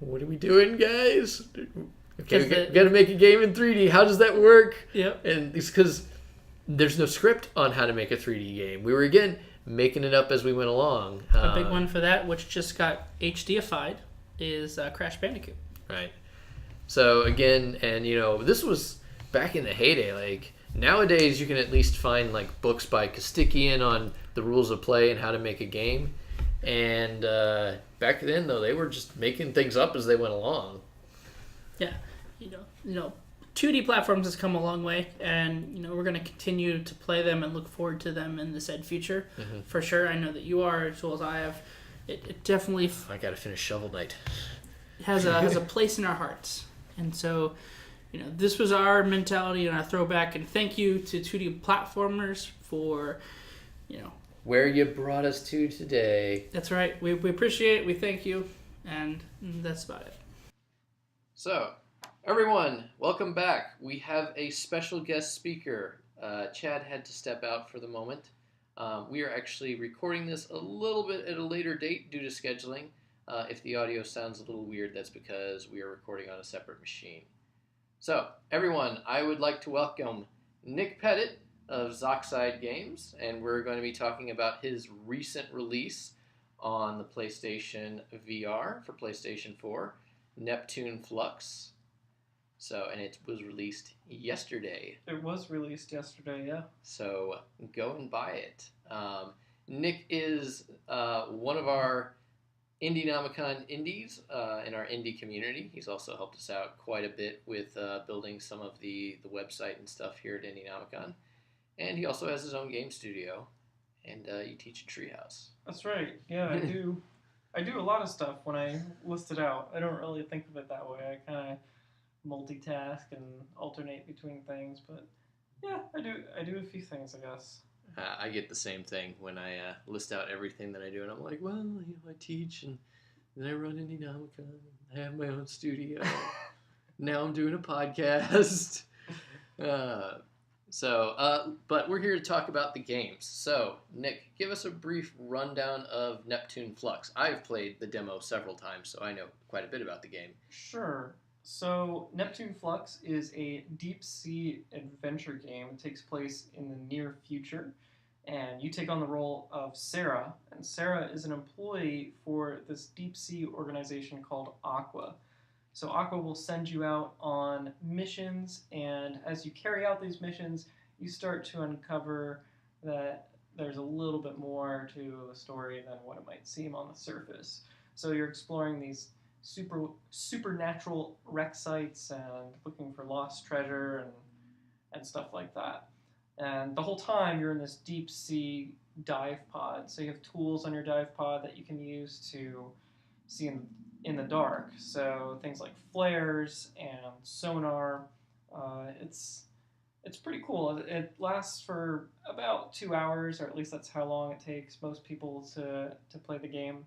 [SPEAKER 1] what are we doing, guys? Okay, we got to make a game in 3D. How does that work?
[SPEAKER 2] Yep.
[SPEAKER 1] And it's because there's no script on how to make a 3D game. We were, again, making it up as we went along.
[SPEAKER 2] A big one for that, which just got HDified, is Crash Bandicoot.
[SPEAKER 1] Right. So, again, and, this was back in the heyday. Like, nowadays you can at least find, like, books by Kostikian on the rules of play and how to make a game. And back then, though, they were just making things up as they went along.
[SPEAKER 2] Yeah. 2D platforms has come a long way, and we're going to continue to play them and look forward to them in the said future.
[SPEAKER 1] Mm-hmm.
[SPEAKER 2] For sure. I know that you are, as well as I have. It definitely
[SPEAKER 1] I got to finish Shovel Knight.
[SPEAKER 2] has a place in our hearts. And so, this was our mentality and our throwback, and thank you to 2D platformers for,
[SPEAKER 1] where you brought us to today.
[SPEAKER 2] That's right. We appreciate it. We thank you, and that's about it.
[SPEAKER 1] So, everyone, welcome back. We have a special guest speaker. Chad had to step out for the moment. We are actually recording this a little bit at a later date due to scheduling. If the audio sounds a little weird, that's because we are recording on a separate machine. So, everyone, I would like to welcome Nick Pettit of Zoxide Games, and we're going to be talking about his recent release on the PlayStation VR for PlayStation 4, Neptune Flux. So, and it was released yesterday.
[SPEAKER 3] It was released yesterday, yeah.
[SPEAKER 1] So, go and buy it. Nick is one of our IndieNomicon indies in our indie community. He's also helped us out quite a bit with building some of the website and stuff here at IndieNomicon. And he also has his own game studio, and you teach at Treehouse.
[SPEAKER 3] That's right. Yeah, I do. I do a lot of stuff when I list it out. I don't really think of it that way. I kind of multitask and alternate between things, but yeah, I do a few things, I guess.
[SPEAKER 1] I get the same thing when I list out everything that I do, and I'm like, well, I teach, and then I run IndieNomicon, I have my own studio. Now I'm doing a podcast. But we're here to talk about the games. So, Nick, give us a brief rundown of Neptune Flux. I've played the demo several times, so I know quite a bit about the game.
[SPEAKER 3] Sure. So, Neptune Flux is a deep-sea adventure game. It takes place in the near future, and you take on the role of Sarah. And Sarah is an employee for this deep-sea organization called Aqua. So Aqua will send you out on missions, and as you carry out these missions, you start to uncover that there's a little bit more to the story than what it might seem on the surface. So you're exploring these supernatural wreck sites and looking for lost treasure and stuff like that. And the whole time you're in this deep sea dive pod. So you have tools on your dive pod that you can use to see in the dark. So things like flares and sonar. It's pretty cool. It lasts for about 2 hours, or at least that's how long it takes most people to play the game.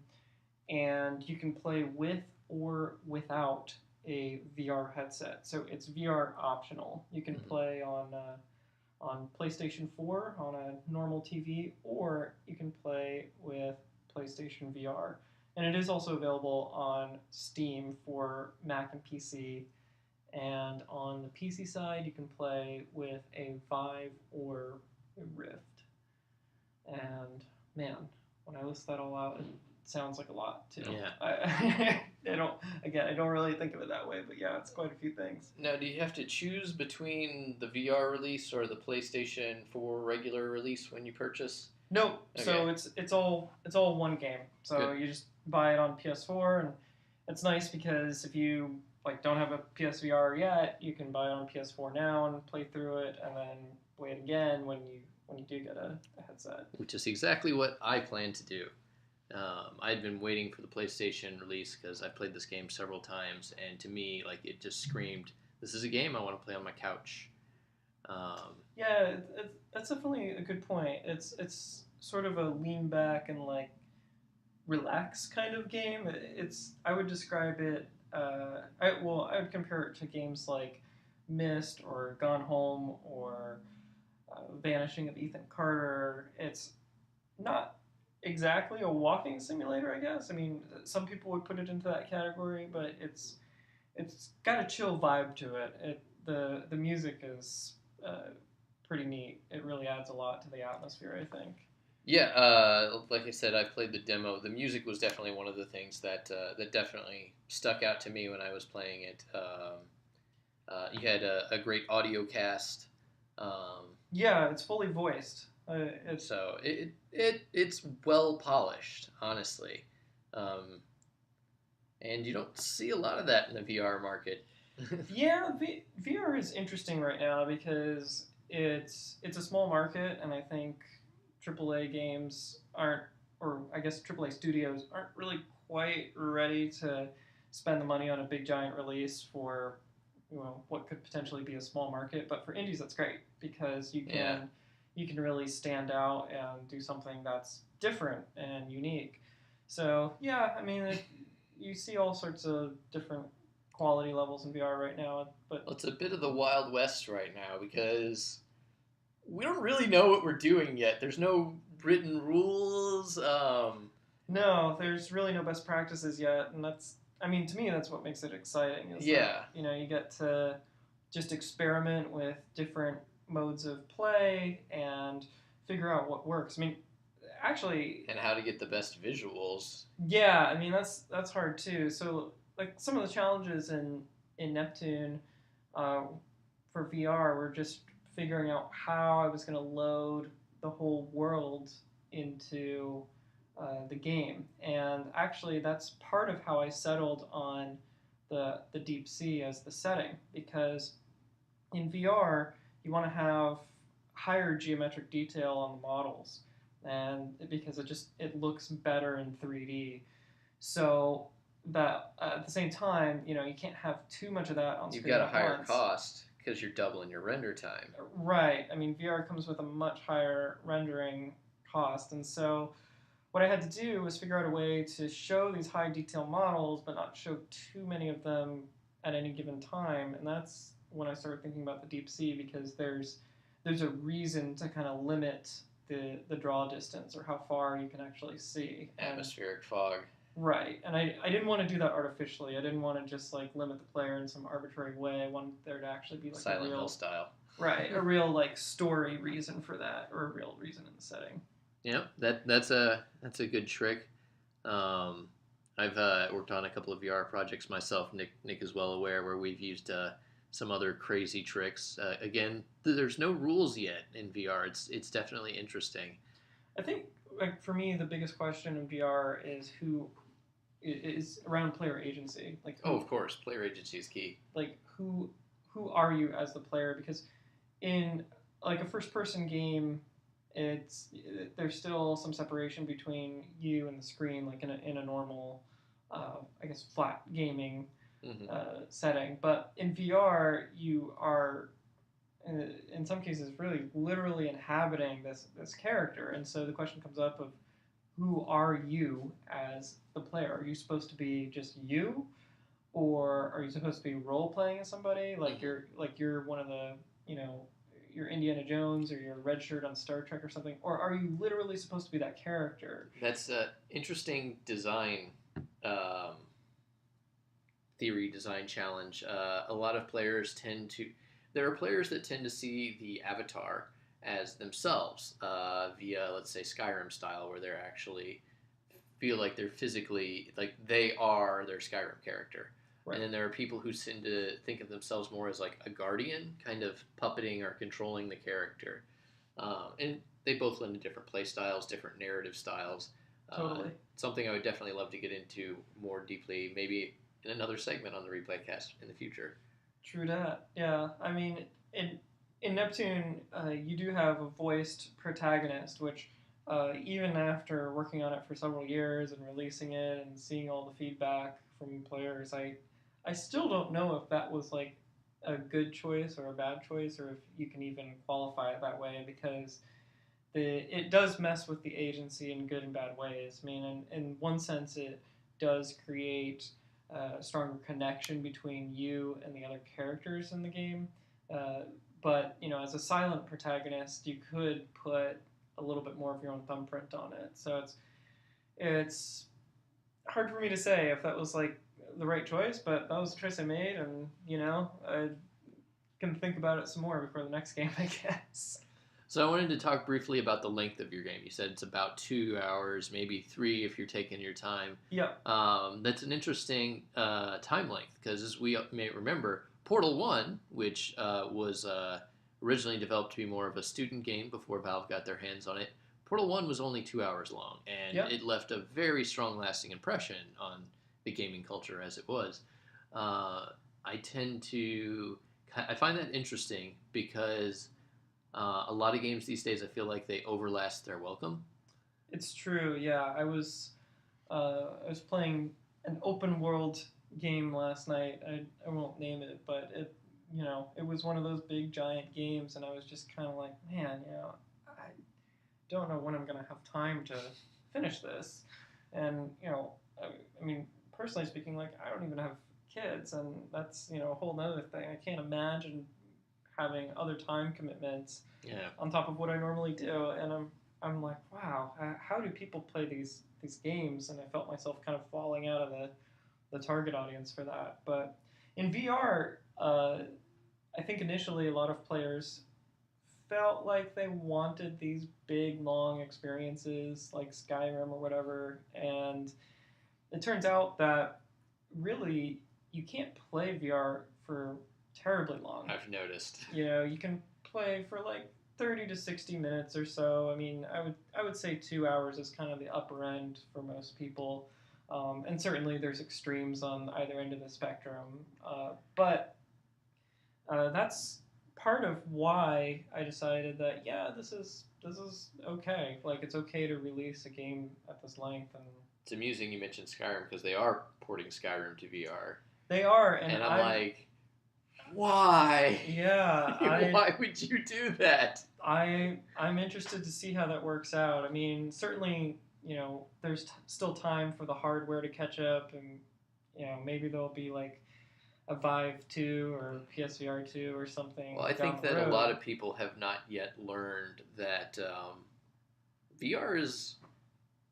[SPEAKER 3] And you can play with or without a VR headset. So it's VR optional. You can play on PlayStation 4 on a normal TV, or you can play with PlayStation VR. And it is also available on Steam for Mac and PC. And on the PC side, you can play with a Vive or a Rift. And man, when I list that all out, it sounds like a lot too.
[SPEAKER 1] Yeah.
[SPEAKER 3] I don't really think of it that way, but yeah, it's quite a few things.
[SPEAKER 1] Now, do you have to choose between the VR release or the PlayStation 4 regular release when you purchase?
[SPEAKER 3] Nope.
[SPEAKER 1] Okay.
[SPEAKER 3] So it's all one game. So
[SPEAKER 1] Good.
[SPEAKER 3] You just buy it on PS4, and it's nice because if you don't have a PSVR yet, you can buy it on PS4 now and play through it, and then play it again when you do get a headset.
[SPEAKER 1] Which is exactly what I plan to do. I'd been waiting for the PlayStation release because I played this game several times, and to me, it just screamed, "This is a game I want to play on my couch."
[SPEAKER 3] Yeah, that's definitely a good point. It's sort of a lean back and relax kind of game. I would describe it. I would compare it to games like Myst or Gone Home or Vanishing of Ethan Carter. It's not exactly a walking simulator, I guess. I mean, some people would put it into that category, but it's it's got a chill vibe to it. The music is pretty neat. It really adds a lot to the atmosphere, I think.
[SPEAKER 1] Yeah, like I said, I played the demo. The music was definitely one of the things that that definitely stuck out to me when I was playing it. You had a great audio cast.
[SPEAKER 3] Yeah, it's fully voiced.
[SPEAKER 1] So it's well polished, honestly, and you don't see a lot of that in the VR market.
[SPEAKER 3] Yeah, VR is interesting right now because it's a small market, and I think AAA games aren't, or I guess AAA studios aren't really quite ready to spend the money on a big giant release for what could potentially be a small market. But for indies, that's great because you can really stand out and do something that's different and unique. So yeah, I mean, you see all sorts of different quality levels in VR right now, but
[SPEAKER 1] Well, it's a bit of the Wild West right now because we don't really know what we're doing yet. There's no written rules.
[SPEAKER 3] no, there's really no best practices yet, and I mean, to me, that's what makes it exciting. Is
[SPEAKER 1] Yeah.
[SPEAKER 3] that, you get to just experiment with different modes of play and figure out what works. I mean, actually,
[SPEAKER 1] And how to get the best visuals.
[SPEAKER 3] yeah, I mean that's hard too. So like some of the challenges in Neptune for VR were just figuring out how I was going to load the whole world into the game, and actually that's part of how I settled on the deep sea as the setting, because in VR you want to have higher geometric detail on the models, and because it looks better in 3D. So that at the same time, you can't have too much of that on
[SPEAKER 1] You've
[SPEAKER 3] screen
[SPEAKER 1] got a
[SPEAKER 3] at
[SPEAKER 1] higher
[SPEAKER 3] once.
[SPEAKER 1] cost because you're doubling your render time.
[SPEAKER 3] Right. I mean, VR comes with a much higher rendering cost, and so what I had to do was figure out a way to show these high detail models, but not show too many of them at any given time. And that's when I started thinking about the deep sea, because there's a reason to kind of limit the draw distance, or how far you can actually see.
[SPEAKER 1] Atmospheric fog.
[SPEAKER 3] Right, and I didn't want to do that artificially. I didn't want to just like limit the player in some arbitrary way. I wanted there to actually be like
[SPEAKER 1] Silent
[SPEAKER 3] a real
[SPEAKER 1] Hill style.
[SPEAKER 3] right, a real like story reason for that, or a real reason in the setting.
[SPEAKER 1] Yeah, that's a good trick. I've worked on a couple of VR projects myself. Nick is well aware, where we've used some other crazy tricks. Again, there's no rules yet in VR. It's definitely interesting.
[SPEAKER 3] I think like for me the biggest question in VR is who is around player agency. Like
[SPEAKER 1] of course, player agency is key.
[SPEAKER 3] Like who are you as the player? Because in like a first person game, there's still some separation between you and the screen, like in a normal, I guess, flat gaming setting. But in VR, you are in some cases really literally inhabiting this character, and so the question comes up of who are you as the player? Are you supposed to be just you, or are you supposed to be role playing as somebody? Like you're one of the you're Indiana Jones, or you're Red Shirt on Star Trek or something, or are you literally supposed to be that character?
[SPEAKER 1] That's an interesting design theory, design challenge. A lot of players there are players that tend to see the avatar as themselves via, let's say, Skyrim style, where they're actually feel like they're physically, like they are their Skyrim character. Right. And then there are people who tend to think of themselves more as like a guardian, kind of puppeting or controlling the character. And they both lend to different play styles, different narrative styles.
[SPEAKER 3] Totally.
[SPEAKER 1] Something I would definitely love to get into more deeply, maybe in another segment on the Replaycast in the future.
[SPEAKER 3] True that. Yeah. I mean, in Neptune, you do have a voiced protagonist, which even after working on it for several years and releasing it and seeing all the feedback from players, I still don't know if that was like a good choice or a bad choice, or if you can even qualify it that way, because it does mess with the agency in good and bad ways. I mean, in one sense, it does create a stronger connection between you and the other characters in the game. But, as a silent protagonist, you could put a little bit more of your own thumbprint on it. So it's hard for me to say if that was like the right choice, but that was the choice I made, and I can think about it some more before the next game, I guess.
[SPEAKER 1] So I wanted to talk briefly about the length of your game. You said it's about 2 hours, maybe 3 if you're taking your time.
[SPEAKER 3] Yep.
[SPEAKER 1] That's an interesting time length because, as we may remember, Portal 1, which was originally developed to be more of a student game before Valve got their hands on it, Portal 1 was only 2 hours long, and it left a very strong, lasting impression on the gaming culture as it was. I find that interesting because a lot of games these days, I feel like they overlast their welcome.
[SPEAKER 3] It's true, yeah. I was playing an open world game last night. I won't name it, but it was one of those big giant games, and I was just kind of like, man, I don't know when I'm going to have time to finish this. And I mean, personally speaking, like, I don't even have kids, and that's a whole nother thing. I can't imagine having other time commitments on top of what I normally do, and I'm like, wow, how do people play these games? And I felt myself kind of falling out of the target audience for that. But in VR, I think initially a lot of players felt like they wanted these big, long experiences like Skyrim or whatever, and it turns out that really you can't play VR for terribly long.
[SPEAKER 1] I've noticed.
[SPEAKER 3] You can play for like 30 to 60 minutes or so. I mean, I would say 2 hours is kind of the upper end for most people. And certainly there's extremes on either end of the spectrum. But that's part of why I decided that, this is okay. Like, it's okay to release a game at this length. And
[SPEAKER 1] it's amusing you mentioned Skyrim because they are porting Skyrim to VR.
[SPEAKER 3] They are.
[SPEAKER 1] And I'm like, why?
[SPEAKER 3] Yeah.
[SPEAKER 1] Why would you do that?
[SPEAKER 3] I'm interested to see how that works out. I mean, certainly, there's still time for the hardware to catch up, and, maybe there'll be like a Vive 2 or PSVR 2 or something.
[SPEAKER 1] Well, I think that a lot of people have not yet learned that VR is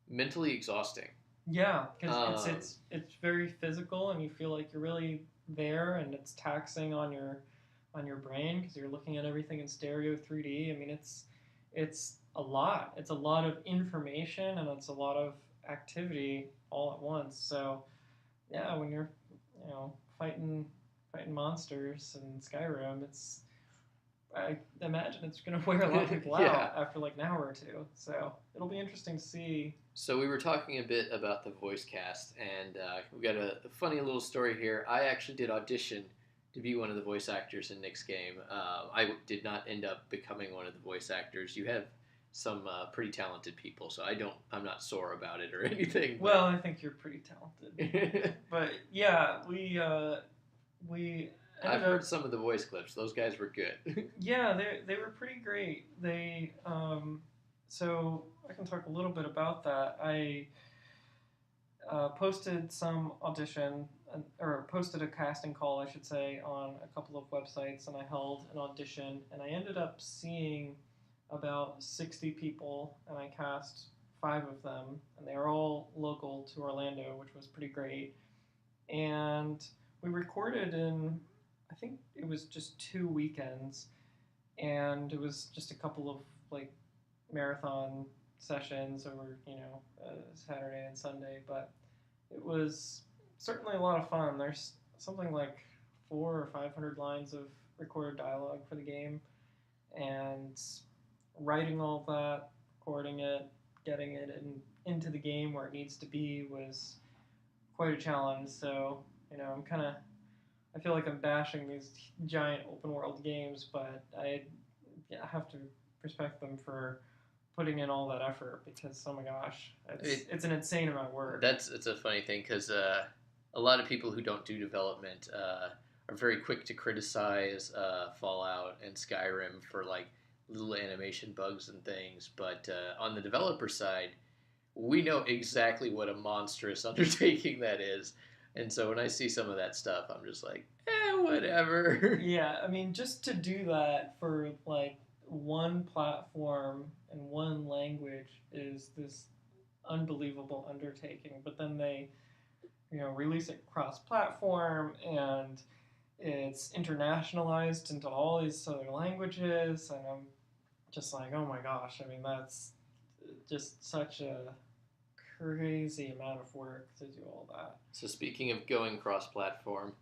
[SPEAKER 1] mentally exhausting.
[SPEAKER 3] Yeah, because it's very physical, and you feel like you're really there, and it's taxing on your brain because you're looking at everything in stereo 3D. I mean, it's a lot. It's a lot of information, and it's a lot of activity all at once. So, yeah, when you're fighting monsters in Skyrim, I imagine it's going to wear a lot of people out after like an hour or two. So it'll be interesting to see.
[SPEAKER 1] So we were talking a bit about the voice cast, and we got a funny little story here. I actually did audition to be one of the voice actors in Nick's game. I did not end up becoming one of the voice actors. You have some pretty talented people, so I'm not sore about it or anything.
[SPEAKER 3] Well, I think you're pretty talented. But yeah, we
[SPEAKER 1] I've heard some of the voice clips. Those guys were good.
[SPEAKER 3] Yeah, they were pretty great. They so I can talk a little bit about that. I posted some posted a casting call, I should say, on a couple of websites, and I held an audition, and I ended up seeing about 60 people, and I cast 5 of them, and they were all local to Orlando, which was pretty great. And we recorded in, I think it was just 2 weekends, and it was just a couple of like marathon sessions over Saturday and Sunday, but it was certainly a lot of fun. There's something like 400 or 500 lines of recorded dialogue for the game, and writing all of that, recording it, getting it into the game where it needs to be was quite a challenge. So I feel like I'm bashing these giant open world games, but I have to respect them for putting in all that effort, because oh my gosh, it's an insane amount of work.
[SPEAKER 1] It's a funny thing because a lot of people who don't do development are very quick to criticize Fallout and Skyrim for like little animation bugs and things, but on the developer side, we know exactly what a monstrous undertaking that is. And so when I see some of that stuff, I'm just like, whatever.
[SPEAKER 3] Yeah, I mean, just to do that for like one platform and one language is this unbelievable undertaking. But then they, release it cross-platform, and it's internationalized into all these other languages, and I'm just like, oh my gosh, I mean, that's just such a crazy amount of work to do all that.
[SPEAKER 1] So speaking of going cross-platform,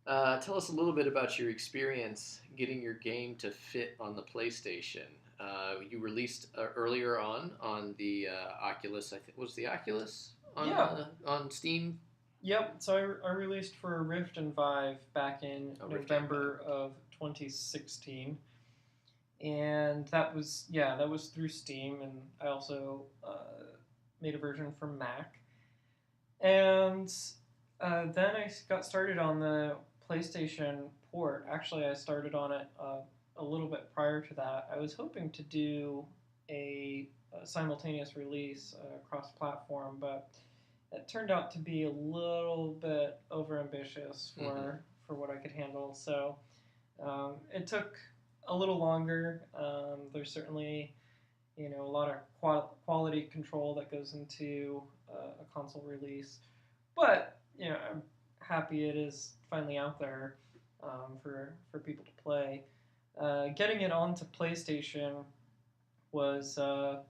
[SPEAKER 1] tell us a little bit about your experience getting your game to fit on the PlayStation. You released earlier on the Oculus. I think was the Oculus on Steam.
[SPEAKER 3] Yep. So I released for Rift and Vive back in November of 2016, and that was through Steam, and I also made a version for Mac, and then I got started on the PlayStation port. Actually, I started on it a little bit prior to that. I was hoping to do a simultaneous release cross-platform, but it turned out to be a little bit overambitious for what I could handle. So it took a little longer. There's certainly a lot of quality control that goes into a console release, but I'm happy it is finally out there for people to play. Getting it onto PlayStation was a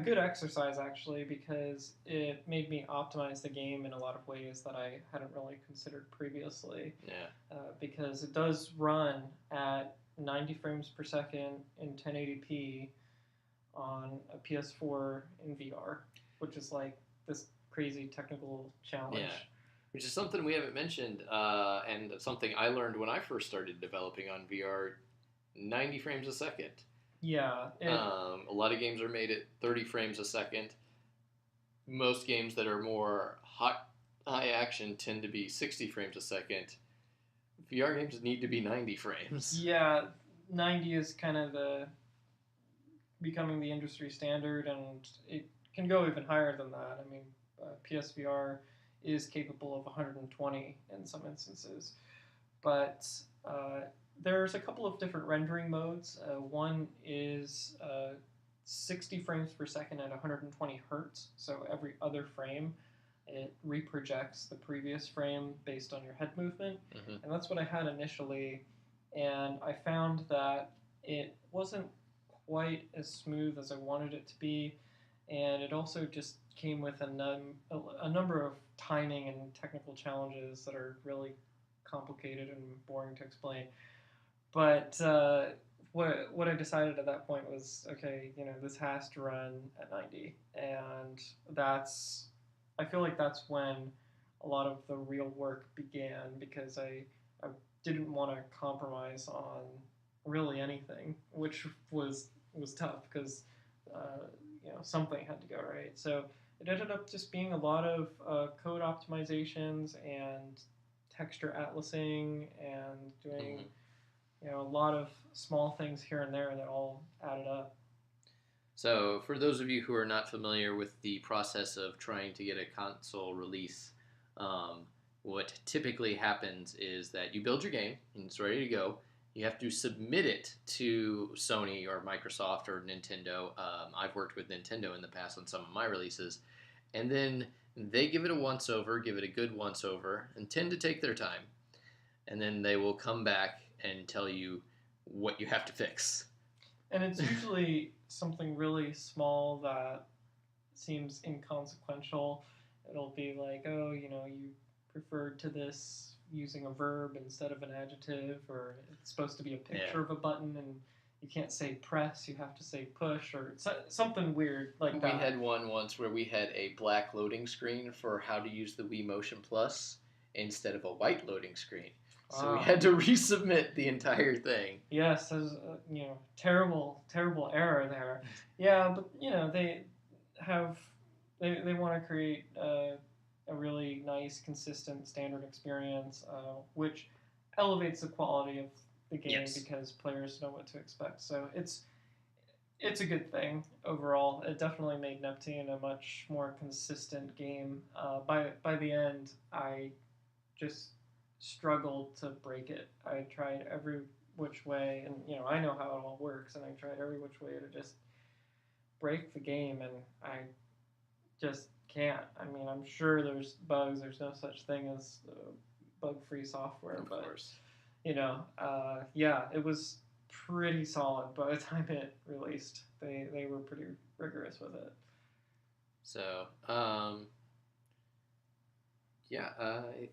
[SPEAKER 3] good exercise, actually, because it made me optimize the game in a lot of ways that I hadn't really considered previously.
[SPEAKER 1] Yeah.
[SPEAKER 3] Because it does run at 90 frames per second in 1080p on a PS4 in VR, which is like this crazy technical challenge.
[SPEAKER 1] Yeah. Which is something we haven't mentioned, and something I learned when I first started developing on VR, 90 frames a second.
[SPEAKER 3] Yeah.
[SPEAKER 1] A lot of games are made at 30 frames a second. Most games that are more high action tend to be 60 frames a second. VR games need to be 90 frames.
[SPEAKER 3] Yeah, 90 is kind of becoming the industry standard, and it can go even higher than that. I mean, PSVR is capable of 120 in some instances, but there's a couple of different rendering modes. One is 60 frames per second at 120 hertz, so every other frame it reprojects the previous frame based on your head movement, and that's what I had initially, and I found that it wasn't quite as smooth as I wanted it to be, and it also just came with a number of timing and technical challenges that are really complicated and boring to explain. But what I decided at that point was, okay, this has to run at 90, and I feel like that's when a lot of the real work began, because I didn't want to compromise on really anything, which was tough, because something had to go right. So it ended up just being a lot of code optimizations and texture atlasing and doing a lot of small things here and there that all added up.
[SPEAKER 1] So for those of you who are not familiar with the process of trying to get a console release, what typically happens is that you build your game and it's ready to go. You have to submit it to Sony or Microsoft or Nintendo. I've worked with Nintendo in the past on some of my releases. And then they give it a once-over, give it a good once-over, and tend to take their time. And then they will come back and tell you what you have to fix.
[SPEAKER 3] And it's usually something really small that seems inconsequential. It'll be like, oh, you preferred to this using a verb instead of an adjective, or it's supposed to be a picture of a button and you can't say press, you have to say push, or something weird like that.
[SPEAKER 1] We had one once where we had a black loading screen for how to use the Wii Motion Plus instead of a white loading screen. So we had to resubmit the entire thing.
[SPEAKER 3] Yes, there's terrible error there. Yeah, but they want to create a really nice, consistent, standard experience, which elevates the quality of the game because players know what to expect. So it's a good thing overall. It definitely made Neptune a much more consistent game. By the end, I just struggled to break it. I tried every which way, and I know how it all works, and I tried every which way to just break the game, and I just can't. I mean, I'm sure there's bugs. There's no such thing as bug-free software,
[SPEAKER 1] Of
[SPEAKER 3] but
[SPEAKER 1] course.
[SPEAKER 3] yeah, it was pretty solid by the time it released. They were pretty rigorous with it.
[SPEAKER 1] So, yeah, I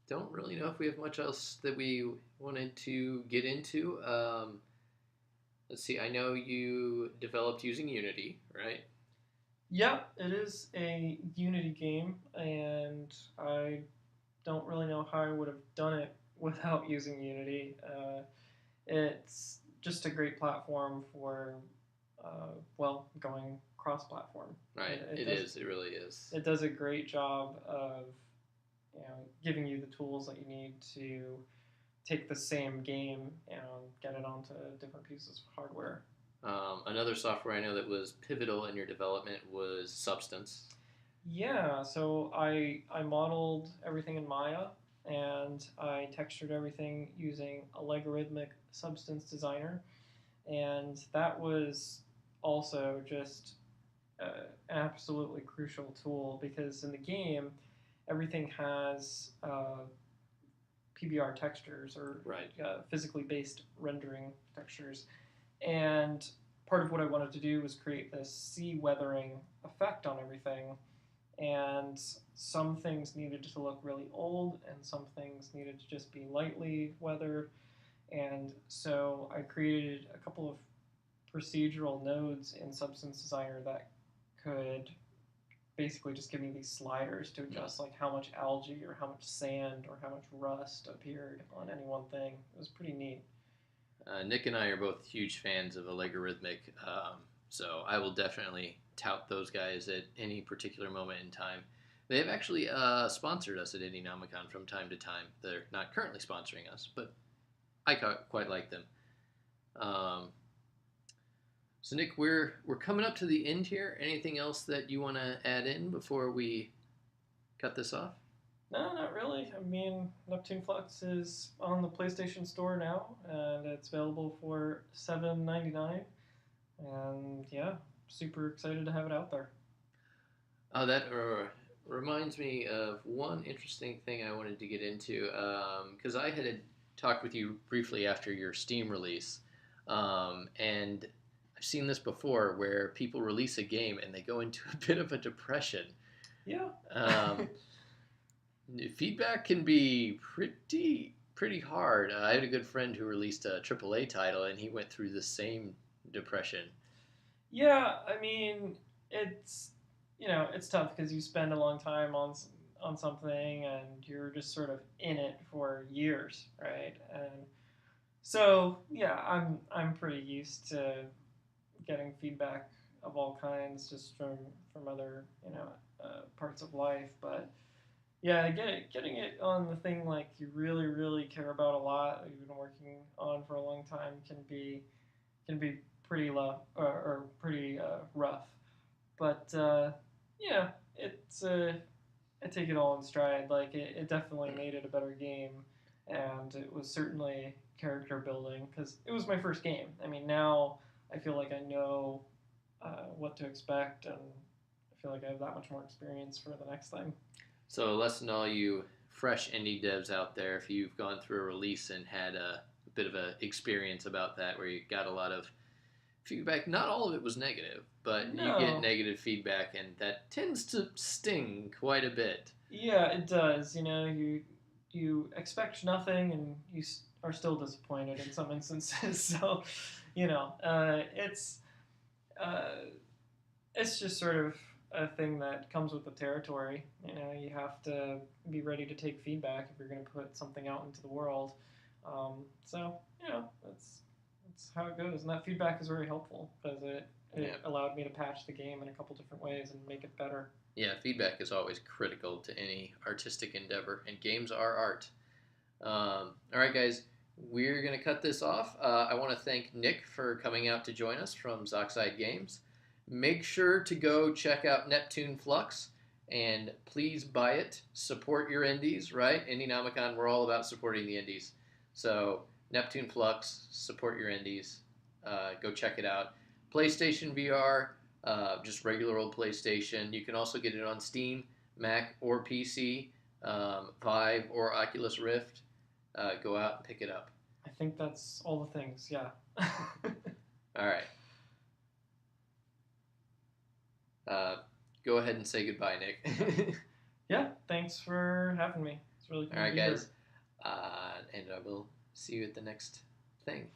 [SPEAKER 1] don't really know if we have much else that we wanted to get into. Let's see, I know you developed using Unity, right?
[SPEAKER 3] Yeah, it is a Unity game, and I don't really know how I would have done it without using Unity. It's just a great platform for, going cross-platform.
[SPEAKER 1] Right, it is. It really is.
[SPEAKER 3] It does a great job of, giving you the tools that you need to take the same game and get it onto different pieces of hardware.
[SPEAKER 1] Another software I know that was pivotal in your development was Substance.
[SPEAKER 3] Yeah, so I modeled everything in Maya, and I textured everything using a logarithmic substance designer, and that was also just an absolutely crucial tool because in the game, everything has PBR textures or
[SPEAKER 1] Right.
[SPEAKER 3] Physically based rendering textures, and part of what I wanted to do was create this sea weathering effect on everything. And some things needed to look really old, and some things needed to just be lightly weathered. And so I created a couple of procedural nodes in Substance Designer that could basically just give me these sliders to adjust like how much algae or how much sand or how much rust appeared on any one thing. It was pretty neat.
[SPEAKER 1] Nick and I are both huge fans of a logarithmic, so I will definitely tout those guys at any particular moment in time. They have actually sponsored us at IndieNomicon from time to time. They're not currently sponsoring us, but I quite like them. So Nick, we're coming up to the end here. Anything else that you want to add in before we cut this off?
[SPEAKER 3] No, not really. I mean, Neptune Flux is on the PlayStation Store now, and it's available for $7.99. And yeah, super excited to have it out there.
[SPEAKER 1] Oh, that reminds me of one interesting thing I wanted to get into, because I had talked with you briefly after your Steam release, and I've seen this before where people release a game and they go into a bit of a depression.
[SPEAKER 3] Yeah.
[SPEAKER 1] Feedback can be pretty hard. I had a good friend who released a AAA title, and he went through the same depression.
[SPEAKER 3] Yeah, I mean, it's it's tough because you spend a long time on something and you're just sort of in it for years, right? And so yeah, I'm pretty used to getting feedback of all kinds just from other parts of life, but yeah, getting it on the thing like you really care about a lot that you've been working on for a long time can be pretty low or pretty rough. But yeah, it's I take it all in stride. Like it definitely made it a better game, and it was certainly character building because it was my first game. I mean, now I feel like I know what to expect, and I feel like I have that much more experience for the next thing.
[SPEAKER 1] So, a lesson to all you fresh indie devs out there, if you've gone through a release and had a bit of an experience about that where you got a lot of feedback, not all of it was negative, but
[SPEAKER 3] No.
[SPEAKER 1] you get negative feedback, and that tends to sting quite a bit.
[SPEAKER 3] Yeah, it does. You expect nothing, and you are still disappointed in some instances. So, it's just sort of a thing that comes with the territory. You have to be ready to take feedback if you're going to put something out into the world. So, that's how it goes. And that feedback is very helpful because it allowed me to patch the game in a couple different ways and make it better.
[SPEAKER 1] Yeah, feedback is always critical to any artistic endeavor, and games are art. All right, guys, we're going to cut this off. I want to thank Nick for coming out to join us from Zoxide Games. Make sure to go check out Neptune Flux, and please buy it. Support your indies, right? IndieNomicon, we're all about supporting the indies. So, Neptune Flux, support your indies. Go check it out. PlayStation VR, just regular old PlayStation. You can also get it on Steam, Mac, or PC, Vive, or Oculus Rift. Go out and pick it up.
[SPEAKER 3] I think that's all the things, yeah.
[SPEAKER 1] All right. Go ahead and say goodbye, Nick.
[SPEAKER 3] Yeah, thanks for having me. It's really cool.
[SPEAKER 1] All right,
[SPEAKER 3] to be here.
[SPEAKER 1] guys. And I will see you at the next thing.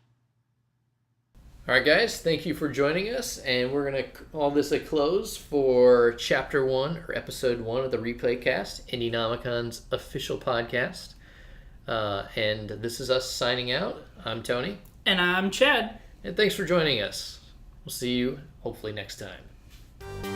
[SPEAKER 1] All right, guys. Thank you for joining us. And we're going to call this a close for Chapter 1, or Episode 1 of the Replaycast, IndieNomicon's official podcast. And this is us signing out. I'm Tony.
[SPEAKER 2] And I'm Chad.
[SPEAKER 1] And thanks for joining us. We'll see you hopefully next time.